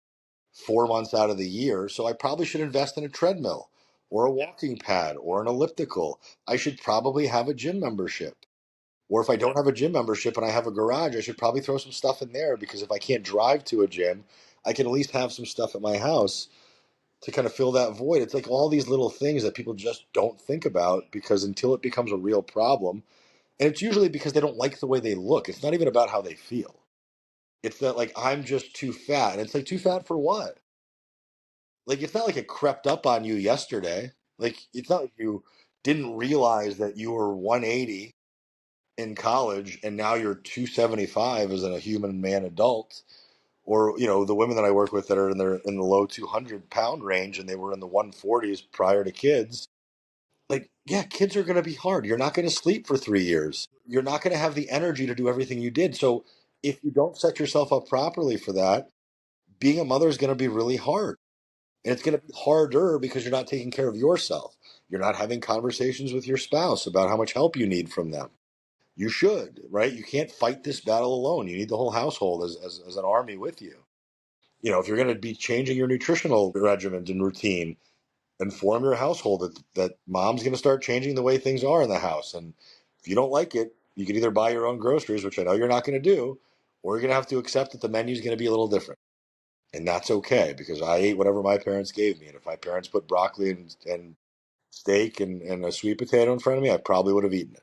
4 months out of the year. So I probably should invest in a treadmill or a walking pad or an elliptical. I should probably have a gym membership. Or if I don't have a gym membership and I have a garage, I should probably throw some stuff in there because if I can't drive to a gym, I can at least have some stuff at my house to kind of fill that void. It's like all these little things that people just don't think about because until it becomes a real problem, and it's usually because they don't like the way they look. It's not even about how they feel. It's that like I'm just too fat. And it's like too fat for what? Like it's not like it crept up on you yesterday. Like it's not like you didn't realize that you were 180 in college and now you're 275 as a human man adult, or the women that I work with that are in the low 200-pound range and they were in the 140s prior to kids. Like, yeah, kids are going to be hard. You're not going to sleep for 3 years. You're not going to have the energy to do everything you did. So If you don't set yourself up properly for that, being a mother is going to be really hard. And it's going to be harder because you're not taking care of yourself. You're not having conversations with your spouse about how much help you need from them. You should, right? You can't fight this battle alone. You need the whole household as an army with you. You know, if you're going to be changing your nutritional regimen and routine, inform your household that mom's going to start changing the way things are in the house. And if you don't like it, you can either buy your own groceries, which I know you're not going to do, or you're going to have to accept that the menu is going to be a little different. And that's okay, because I ate whatever my parents gave me. And if my parents put broccoli and steak and a sweet potato in front of me, I probably would have eaten it.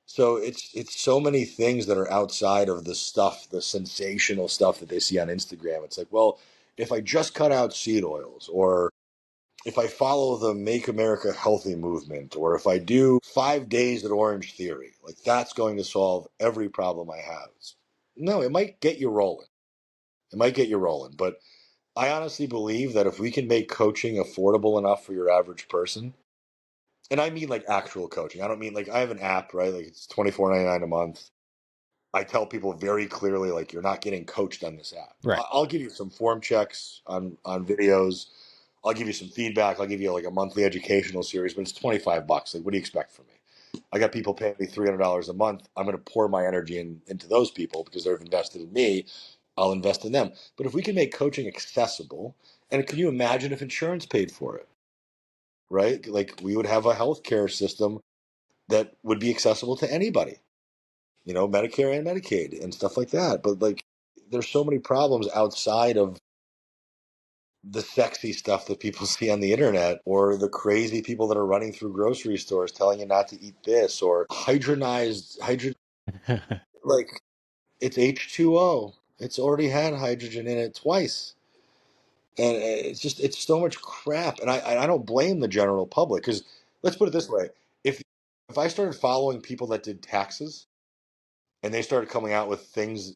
So it's so many things that are outside of the stuff, the sensational stuff that they see on Instagram. It's like, well, if I just cut out seed oils, or if I follow the Make America Healthy movement, or if I do 5 days at Orange Theory, like that's going to solve every problem I have. No, it might get you rolling. It might get you rolling. But I honestly believe that if we can make coaching affordable enough for your average person, and I mean like actual coaching. I don't mean like I have an app, right? Like it's $24.99 a month. I tell people very clearly, like, you're not getting coached on this app. Right. I'll give you some form checks on videos. I'll give you some feedback. I'll give you like a monthly educational series, but it's $25. Like, what do you expect from me? I got people paying me $300 a month. I'm going to pour my energy into those people because they've invested in me. I'll invest in them. But if we can make coaching accessible, and can you imagine if insurance paid for it, right? Like, we would have a healthcare system that would be accessible to anybody, you know, Medicare and Medicaid and stuff like that. But like, there's so many problems outside of the sexy stuff that people see on the internet, or the crazy people that are running through grocery stores telling you not to eat this, or like, it's H2O. It's already had hydrogen in it twice. And it's so much crap. And I don't blame the general public, because let's put it this way. If I started following people that did taxes, and they started coming out with things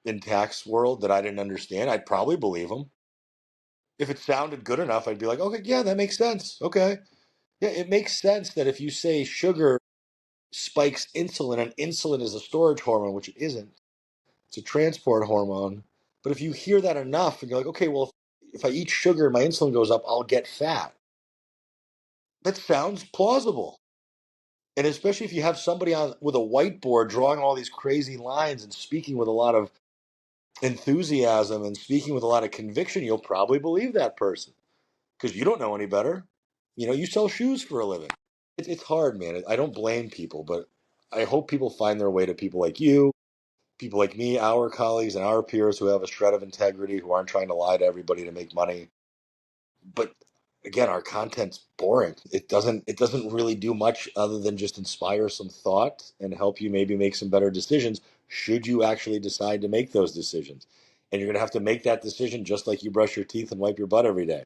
in tax world that I didn't understand, I'd probably believe them. If it sounded good enough, I'd be like, okay, yeah, that makes sense. Okay. Yeah, it makes sense that if you say sugar spikes insulin, and insulin is a storage hormone, which it isn't, it's a transport hormone. But if you hear that enough and you're like, okay, well, if I eat sugar and my insulin goes up, I'll get fat. That sounds plausible. And especially if you have somebody on with a whiteboard drawing all these crazy lines and speaking with a lot of enthusiasm and speaking with a lot of conviction, you'll probably believe that person, because you don't know any better. You know, you sell shoes for a living. It's hard, man. I don't blame people, but I hope people find their way to people like you, people like me, our colleagues and our peers who have a shred of integrity, who aren't trying to lie to everybody to make money. But again, our content's boring. It doesn't really do much other than just inspire some thought and help you maybe make some better decisions, should you actually decide to make those decisions. And you're going to have to make that decision just like you brush your teeth and wipe your butt every day.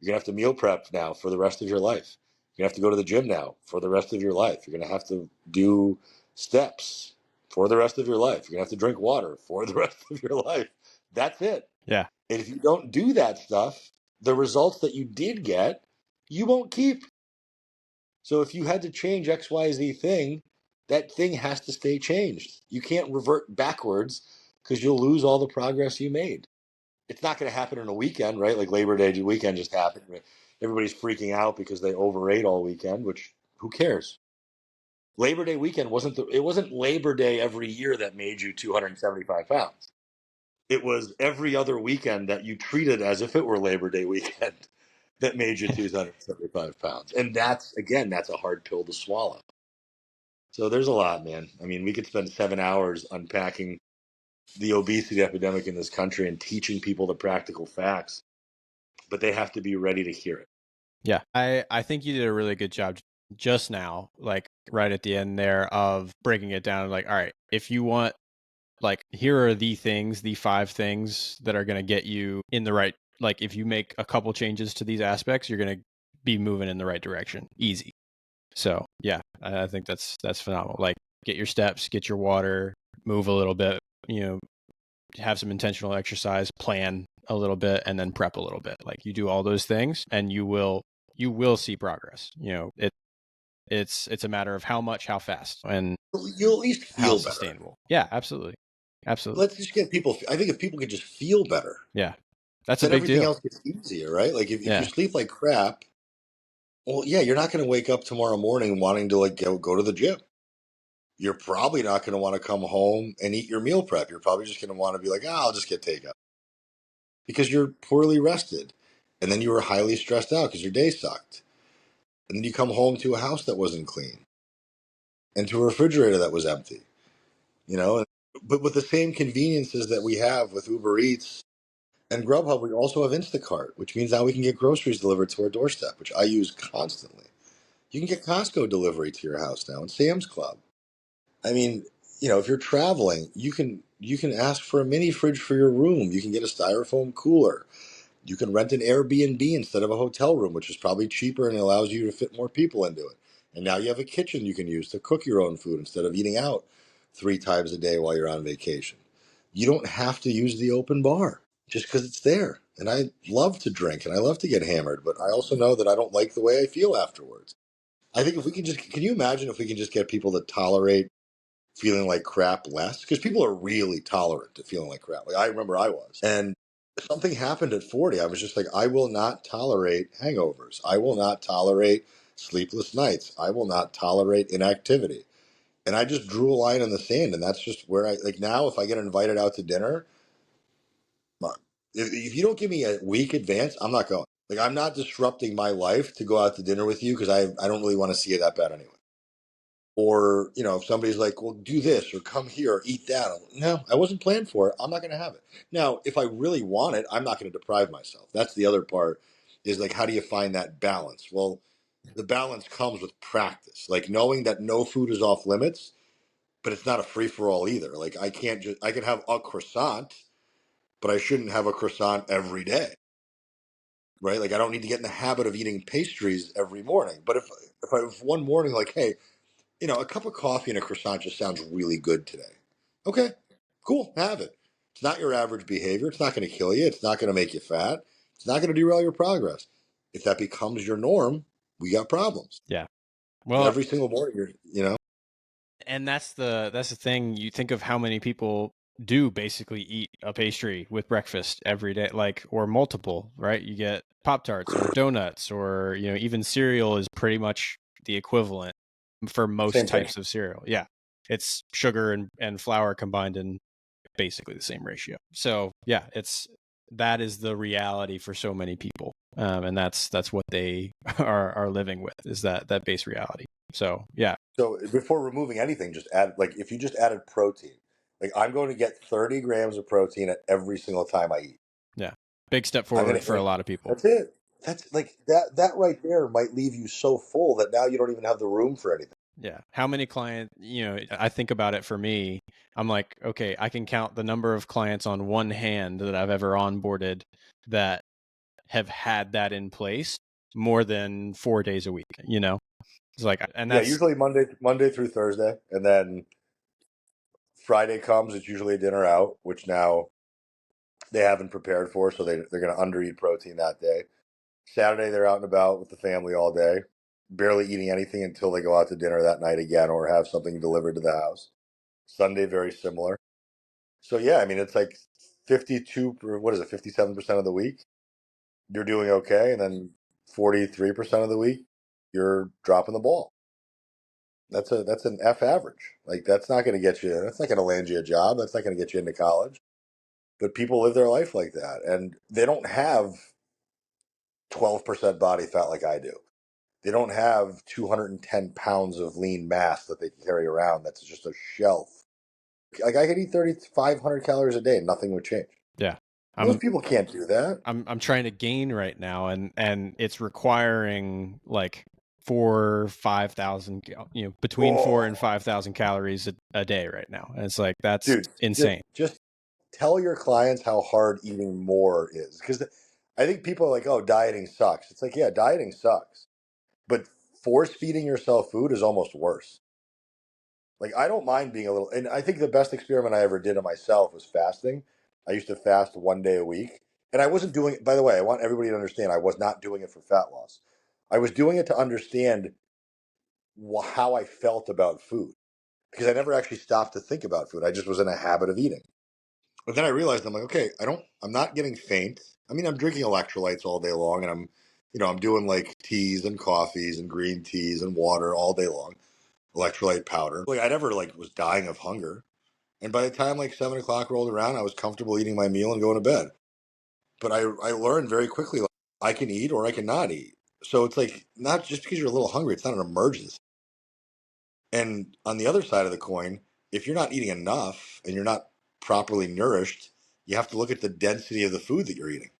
You're going to have to meal prep now for the rest of your life. You're going to have to go to the gym now for the rest of your life. You're going to have to do steps for the rest of your life. You're going to have to drink water for the rest of your life. That's it. Yeah. And if you don't do that stuff, the results that you did get, you won't keep. So if you had to change XYZ thing, that thing has to stay changed. You can't revert backwards, because you'll lose all the progress you made. It's not going to happen in a weekend, right? Like Labor Day weekend just happened. Everybody's freaking out because they overate all weekend, which who cares? Labor Day weekend it wasn't Labor Day every year that made you 275 pounds. It was every other weekend that you treated as if it were Labor Day weekend that made you 275 pounds. And that's a hard pill to swallow. So there's a lot, man. I mean, we could spend 7 hours unpacking the obesity epidemic in this country and teaching people the practical facts, but they have to be ready to hear it. Yeah. I think you did a really good job just now, like right at the end there, of breaking it down. Like, all right, if you want, like, here are the 5 things that are going to get you in the right, like, if you make a couple changes to these aspects, you're going to be moving in the right direction. Easy. So yeah, I think that's phenomenal. Like, get your steps, get your water, move a little bit, you know, have some intentional exercise, plan a little bit, and then prep a little bit. Like, you do all those things and you will see progress. You know, it's a matter of how much, how fast, and You'll at least how feel better. sustainable. Yeah, absolutely. Absolutely. Let's just get people. I think if people could just feel better, Yeah. That's a then big everything deal. else gets easier, right? Like if you Yeah. sleep like crap, well, yeah, you're not going to wake up tomorrow morning wanting to like go to the gym. You're probably not going to want to come home and eat your meal prep. You're probably just going to want to be like, I'll just get takeout because you're poorly rested. And then you were highly stressed out because your day sucked. And then you come home to a house that wasn't clean and to a refrigerator that was empty, you know? But with the same conveniences that we have with Uber Eats and Grubhub, we also have Instacart, which means now we can get groceries delivered to our doorstep, which I use constantly. You can get Costco delivery to your house now and Sam's Club. I mean, if you're traveling, you can ask for a mini fridge for your room. You can get a styrofoam cooler. You can rent an Airbnb instead of a hotel room, which is probably cheaper and allows you to fit more people into it. And now you have a kitchen you can use to cook your own food instead of eating out 3 times a day while you're on vacation. You don't have to use the open bar just because it's there. And I love to drink and I love to get hammered, but I also know that I don't like the way I feel afterwards. I think if we can you imagine if we can just get people to tolerate feeling like crap less? Because people are really tolerant to feeling like crap. Like I remember I was. And something happened at 40. I was just like, I will not tolerate hangovers. I will not tolerate sleepless nights. I will not tolerate inactivity. And I just drew a line in the sand. And that's just where like now, if I get invited out to dinner, if you don't give me a week advance, I'm not going. Like I'm not disrupting my life to go out to dinner with you because I don't really want to see it that bad anyway. Or, if somebody's like, well, do this or come here or eat that. No, I wasn't planned for it. I'm not going to have it. Now, if I really want it, I'm not going to deprive myself. That's the other part is like, how do you find that balance? Well, the balance comes with practice, like knowing that no food is off limits, but it's not a free for all either. Like I can have a croissant, but I shouldn't have a croissant every day, right? Like I don't need to get in the habit of eating pastries every morning. But if one morning, like, hey, a cup of coffee and a croissant just sounds really good today. Okay, cool, have it. It's not your average behavior. It's not going to kill you. It's not going to make you fat. It's not going to derail your progress. If that becomes your norm, we got problems. Yeah. If Well, every single morning, and that's the thing. You think of how many people do basically eat a pastry with breakfast every day, like, or multiple, right? You get Pop Tarts or donuts, or even cereal is pretty much the equivalent for most same thing. types of cereal. Yeah, it's sugar and flour combined in basically the same ratio. So yeah, that is the reality for so many people, and that's what they are living with, is that base reality. So yeah. So before removing anything, just add, like, if you just added protein, like I'm going to get 30 grams of protein at every single time I eat. Yeah. Big step I'm forward going to, for a like, lot of people. that's it. That's like that right there might leave you so full that now you don't even have the room for anything. Yeah. How many clients, I think about it for me, I'm like, okay, I can count the number of clients on one hand that I've ever onboarded that have had that in place more than 4 days a week, It's like, and Yeah, that's, usually Monday through Thursday, and then Friday comes. It's usually a dinner out, which now they haven't prepared for, so they're going to undereat protein that day. Saturday they're out and about with the family all day, barely eating anything until they go out to dinner that night again or have something delivered to the house. Sunday very similar. So yeah, I mean it's like 52. What is it? 57% of the week you're doing okay, and then 43% of the week you're dropping the ball. That's an F average. Like that's not going to get you. That's not going to land you a job. That's not going to get you into college. But people live their life like that, and they don't have 12% body fat like I do. They don't have 210 pounds of lean mass that they can carry around. That's just a shelf. Like I could eat 3,500 calories a day, and nothing would change. yeah. Most I'm people can't do that. I'm trying to gain right now, and it's requiring like 4-5,000, between 4 and 5,000 calories a day right now, and it's like that's Dude, insane. just tell your clients how hard eating more is, because I think people are like, "Oh, dieting sucks." It's like, yeah, dieting sucks, but force feeding yourself food is almost worse. Like, I don't mind being a little, and I think the best experiment I ever did on myself was fasting. I used to fast one day a week, and I wasn't doing it. By the way, I want everybody to understand, I was not doing it for fat loss. I was doing it to understand how I felt about food. because I never actually stopped to think about food. I just was in a habit of eating. But then I realized I'm like, okay, I'm not getting faint. I mean, I'm drinking electrolytes all day long, and I'm doing like teas and coffees and green teas and water all day long, electrolyte powder. Like I never like was dying of hunger. And by the time like 7 o'clock rolled around, I was comfortable eating my meal and going to bed. But I learned very quickly, like, I can eat or I cannot eat. So it's like, not just because you're a little hungry, it's not an emergency. And on the other side of the coin, if you're not eating enough and you're not properly nourished, you have to look at the density of the food that you're eating.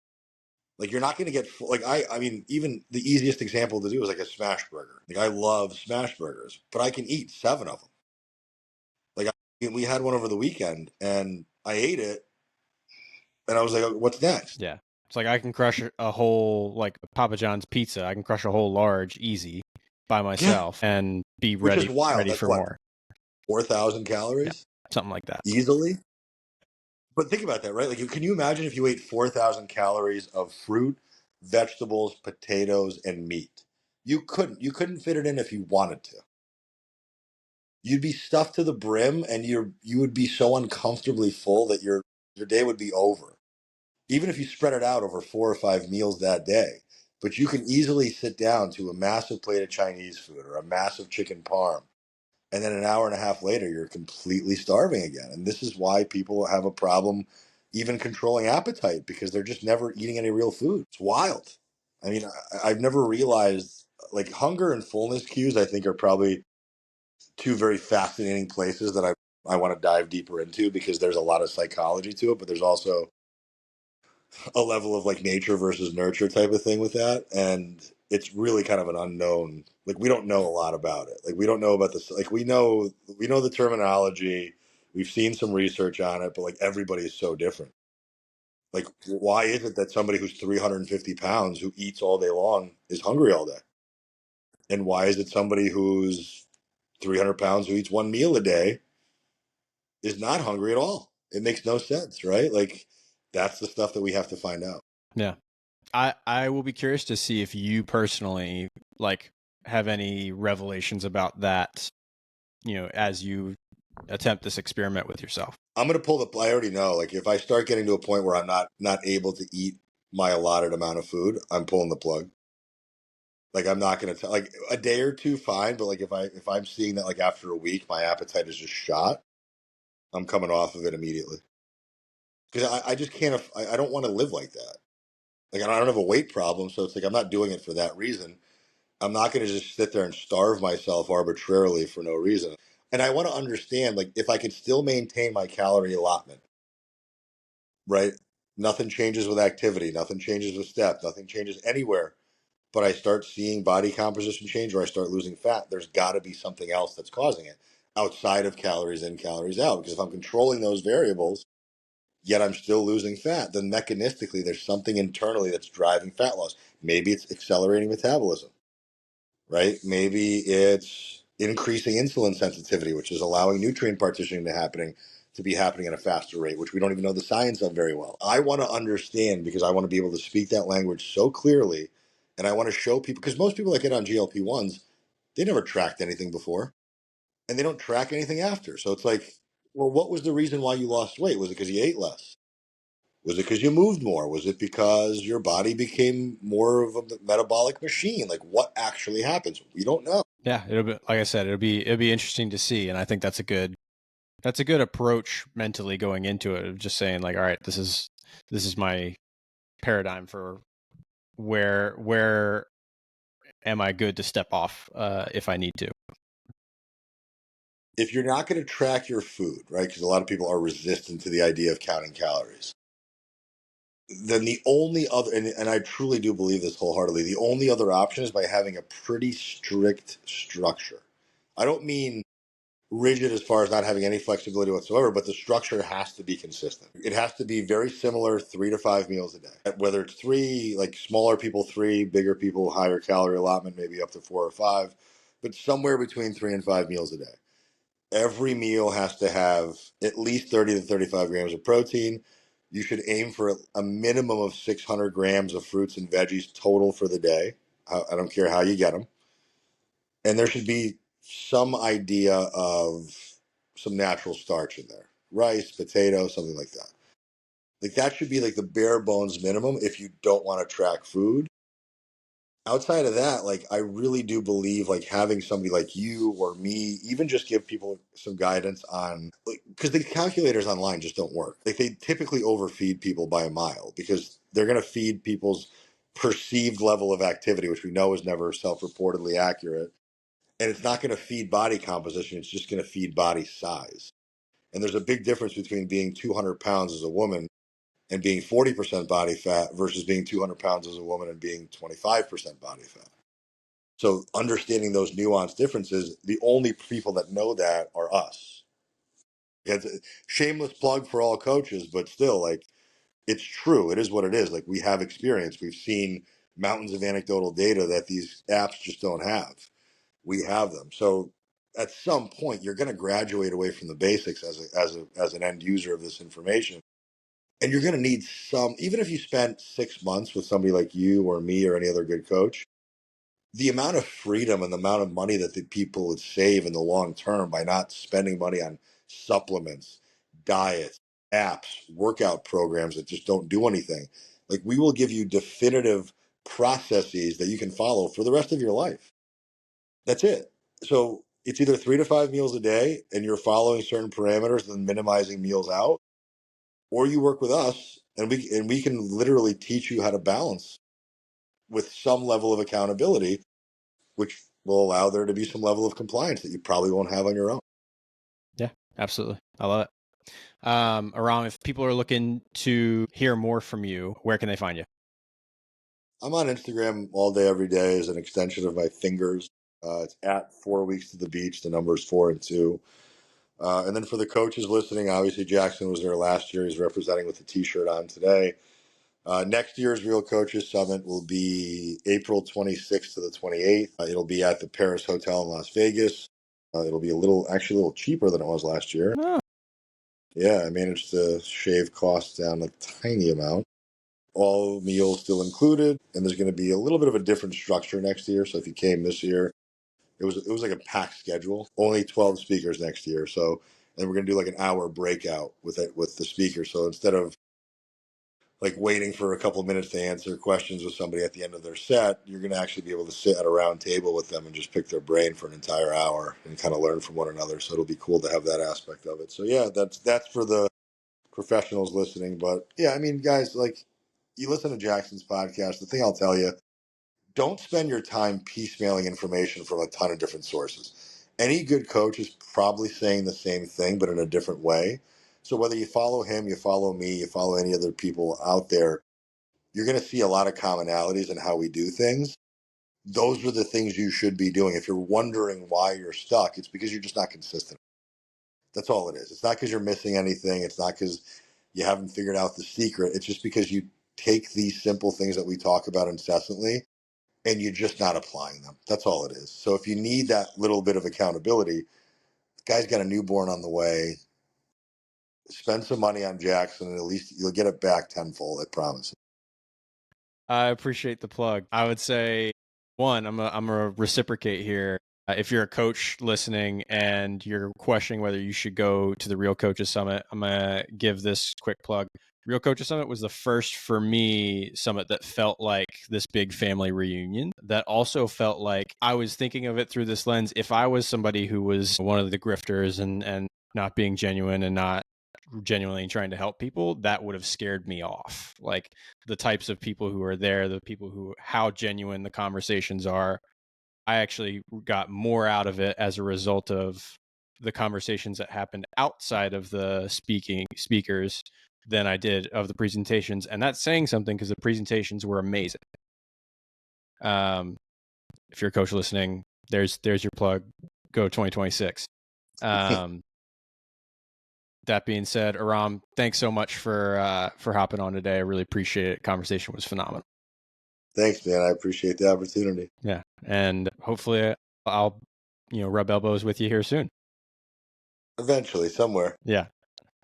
Like you're not going to get full, like I mean, even the easiest example to do is like a smash burger. Like I love smash burgers, but I can eat 7 of them. Like we had one over the weekend, and I ate it, and I was like, "What's next?" Yeah. It's like I can crush a whole, like Papa John's pizza. I can crush a whole large easy by Yeah, myself and be which is ready wild. ready That's for what, more. 4,000 Yeah. calories Something like that. easily. But think about that, right? Like, can you imagine if you ate 4,000 calories of fruit, vegetables, potatoes, and meat? You couldn't. You couldn't fit it in if you wanted to. You'd be stuffed to the brim, and you would be so uncomfortably full that your day would be over. Even if you spread it out over 4 or 5 meals that day. But you can easily sit down to a massive plate of Chinese food or a massive chicken parm, and then an hour and a half later you're completely starving again. And this is why people have a problem even controlling appetite, because they're just never eating any real food. It's wild. I mean, I've never realized, like, hunger and fullness cues, I think, are probably two very fascinating places that I want to dive deeper into, because there's a lot of psychology to it, but there's also a level of like nature versus nurture type of thing with that. And it's really kind of an unknown. Like we don't know a lot about it. Like we don't know about this. Like we know the terminology. We've seen some research on it, but like everybody is so different. Like why is it that somebody who's 350 pounds who eats all day long is hungry all day? And why is it somebody who's 300 pounds who eats one meal a day is not hungry at all? It makes no sense, right? Like that's the stuff that we have to find out. Yeah. I will be curious to see if you personally like have any revelations about that, as you attempt this experiment with yourself. I'm gonna pull the. I already know. Like if I start getting to a point where I'm not able to eat my allotted amount of food, I'm pulling the plug. Like I'm not gonna tell. Like a day or two, fine. But like if I'm seeing that like after a week, my appetite is just shot, I'm coming off of it immediately. Because I just can't. I don't want to live like that. Like I don't have a weight problem, so it's like I'm not doing it for that reason. I'm not gonna just sit there and starve myself arbitrarily for no reason. And I want to understand, like, if I can still maintain my calorie allotment, right? Nothing changes with activity, nothing changes with step, nothing changes anywhere. But I start seeing body composition change or I start losing fat, there's got to be something else that's causing it outside of calories in, calories out. Because if I'm controlling those variables, yet I'm still losing fat, then mechanistically there's something internally that's driving fat loss. Maybe it's accelerating metabolism, right? Maybe it's increasing insulin sensitivity, which is allowing nutrient partitioning to be happening at a faster rate, which we don't even know the science of very well. I want to understand, because I want to be able to speak that language so clearly, and I want to show people, because most people that get on GLP-1s, they never tracked anything before, and they don't track anything after. So it's like, well, what was the reason why you lost weight? Was it because you ate less? Was it because you moved more? Was it because your body became more of a metabolic machine? Like what actually happens? We don't know. Yeah, it'll be, like I said, it'll be interesting to see, and I think that's a good approach mentally going into it, of just saying like, all right, this is my paradigm for where am I good to step off if I need to. If you're not going to track your food, right? Because a lot of people are resistant to the idea of counting calories. Then the only other, and I truly do believe this wholeheartedly, the only other option is by having a pretty strict structure. I don't mean rigid as far as not having any flexibility whatsoever, but the structure has to be consistent. It has to be very similar, 3 to 5 meals a day. Whether it's three, like smaller people, three, bigger people, higher calorie allotment, maybe up to 4 or 5, but somewhere between 3 and 5 meals a day. Every meal has to have at least 30 to 35 grams of protein. You should aim for a minimum of 600 grams of fruits and veggies total for the day. I don't care how you get them. And there should be some idea of some natural starch in there, rice, potato, something like that. Like that should be like the bare bones minimum if you don't want to track food. Outside of that, like I really do believe like having somebody like you or me even just give people some guidance on, like, because the calculators online just don't work. Like they typically overfeed people by a mile because they're going to feed people's perceived level of activity, which we know is never self-reportedly accurate, and it's not going to feed body composition. It's just going to feed body size. And there's a big difference between being 200 pounds as a woman and being 40% body fat versus being 200 pounds as a woman and being 25% body fat. So understanding those nuanced differences, the only people that know that are us. It's a shameless plug for all coaches, but still, like, it's true. It is what it is. Like, we have experience. We've seen mountains of anecdotal data that these apps just don't have. We have them. So at some point, you're going to graduate away from the basics as an end user of this information. And you're going to need some, even if you spent 6 months with somebody like you or me or any other good coach, the amount of freedom and the amount of money that the people would save in the long term by not spending money on supplements, diets, apps, workout programs that just don't do anything. Like we will give you definitive processes that you can follow for the rest of your life. That's it. So it's either 3 to 5 meals a day and you're following certain parameters and minimizing meals out, or you work with us and we can literally teach you how to balance with some level of accountability, which will allow there to be some level of compliance that you probably won't have on your own. Yeah, absolutely. I love it. Aram, if people are looking to hear more from you, where can they find you? I'm on Instagram all day, every day as an extension of my fingers. It's at 4 weeks to the beach. The number is 4 and 2. And then for the coaches listening, obviously Jackson was there last year. He's representing with the T-shirt on today. Next year's Real Coaches Summit will be April 26th to the 28th. It'll be at the Paris Hotel in Las Vegas. It'll be a little cheaper than it was last year. Oh. Yeah, I managed to shave costs down a tiny amount. All meals still included, and there's going to be a little bit of a different structure next year. So if you came this year, it was like a packed schedule. Only 12 speakers next year. So and we're going to do like an hour breakout with the speakers. So instead of like waiting for a couple of minutes to answer questions with somebody at the end of their set, you're going to actually be able to sit at a round table with them and just pick their brain for an entire hour and kind of learn from one another. So it'll be cool to have that aspect of it. So yeah, that's for the professionals listening. But yeah, I mean, guys, like you listen to Jackson's podcast, the thing I'll tell you, don't spend your time piecemealing information from a ton of different sources. Any good coach is probably saying the same thing, but in a different way. So whether you follow him, you follow me, you follow any other people out there, you're going to see a lot of commonalities in how we do things. Those are the things you should be doing. If you're wondering why you're stuck, it's because you're just not consistent. That's all it is. It's not because you're missing anything. It's not because you haven't figured out the secret. It's just because you take these simple things that we talk about incessantly and you're just not applying them. That's all it is. So if you need that little bit of accountability, the guy's got a newborn on the way. Spend some money on Jackson and at least you'll get it back tenfold, I promise. I appreciate the plug. I would say, one, I'm gonna reciprocate here. If you're a coach listening and you're questioning whether you should go to the Real Coaches Summit, I'm gonna give this quick plug. Real Coaches Summit was the first for me summit that felt like this big family reunion. That also felt like I was thinking of it through this lens. If I was somebody who was one of the grifters and not being genuine and not genuinely trying to help people, that would have scared me off. Like the types of people who are there, the people who, how genuine the conversations are. I actually got more out of it as a result of the conversations that happened outside of the speakers than I did of the presentations. And that's saying something because the presentations were amazing. If you're a coach listening, there's your plug. Go 2026. That being said, Aram, thanks so much for hopping on today. I really appreciate it. Conversation was phenomenal. Thanks, man. I appreciate the opportunity. Yeah, and hopefully I'll rub elbows with you here soon. Eventually, somewhere. Yeah,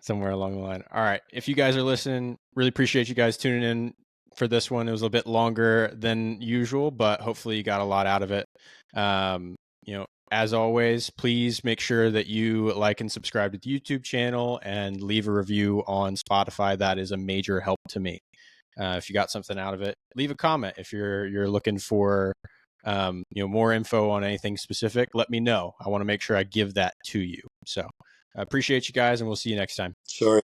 somewhere along the line. All right, if you guys are listening, really appreciate you guys tuning in for this one. It was a bbit longer than usual, but hopefully you got a lot out of it. as always, please make sure that you like and subscribe to the YouTube channel and leave a review on Spotify. That is a major help to me. If you got something out of it, leave a comment. If you're looking for more info on anything specific, let me know. I want to make sure I give that to you. So I appreciate you guys, and we'll see you next time. Sorry.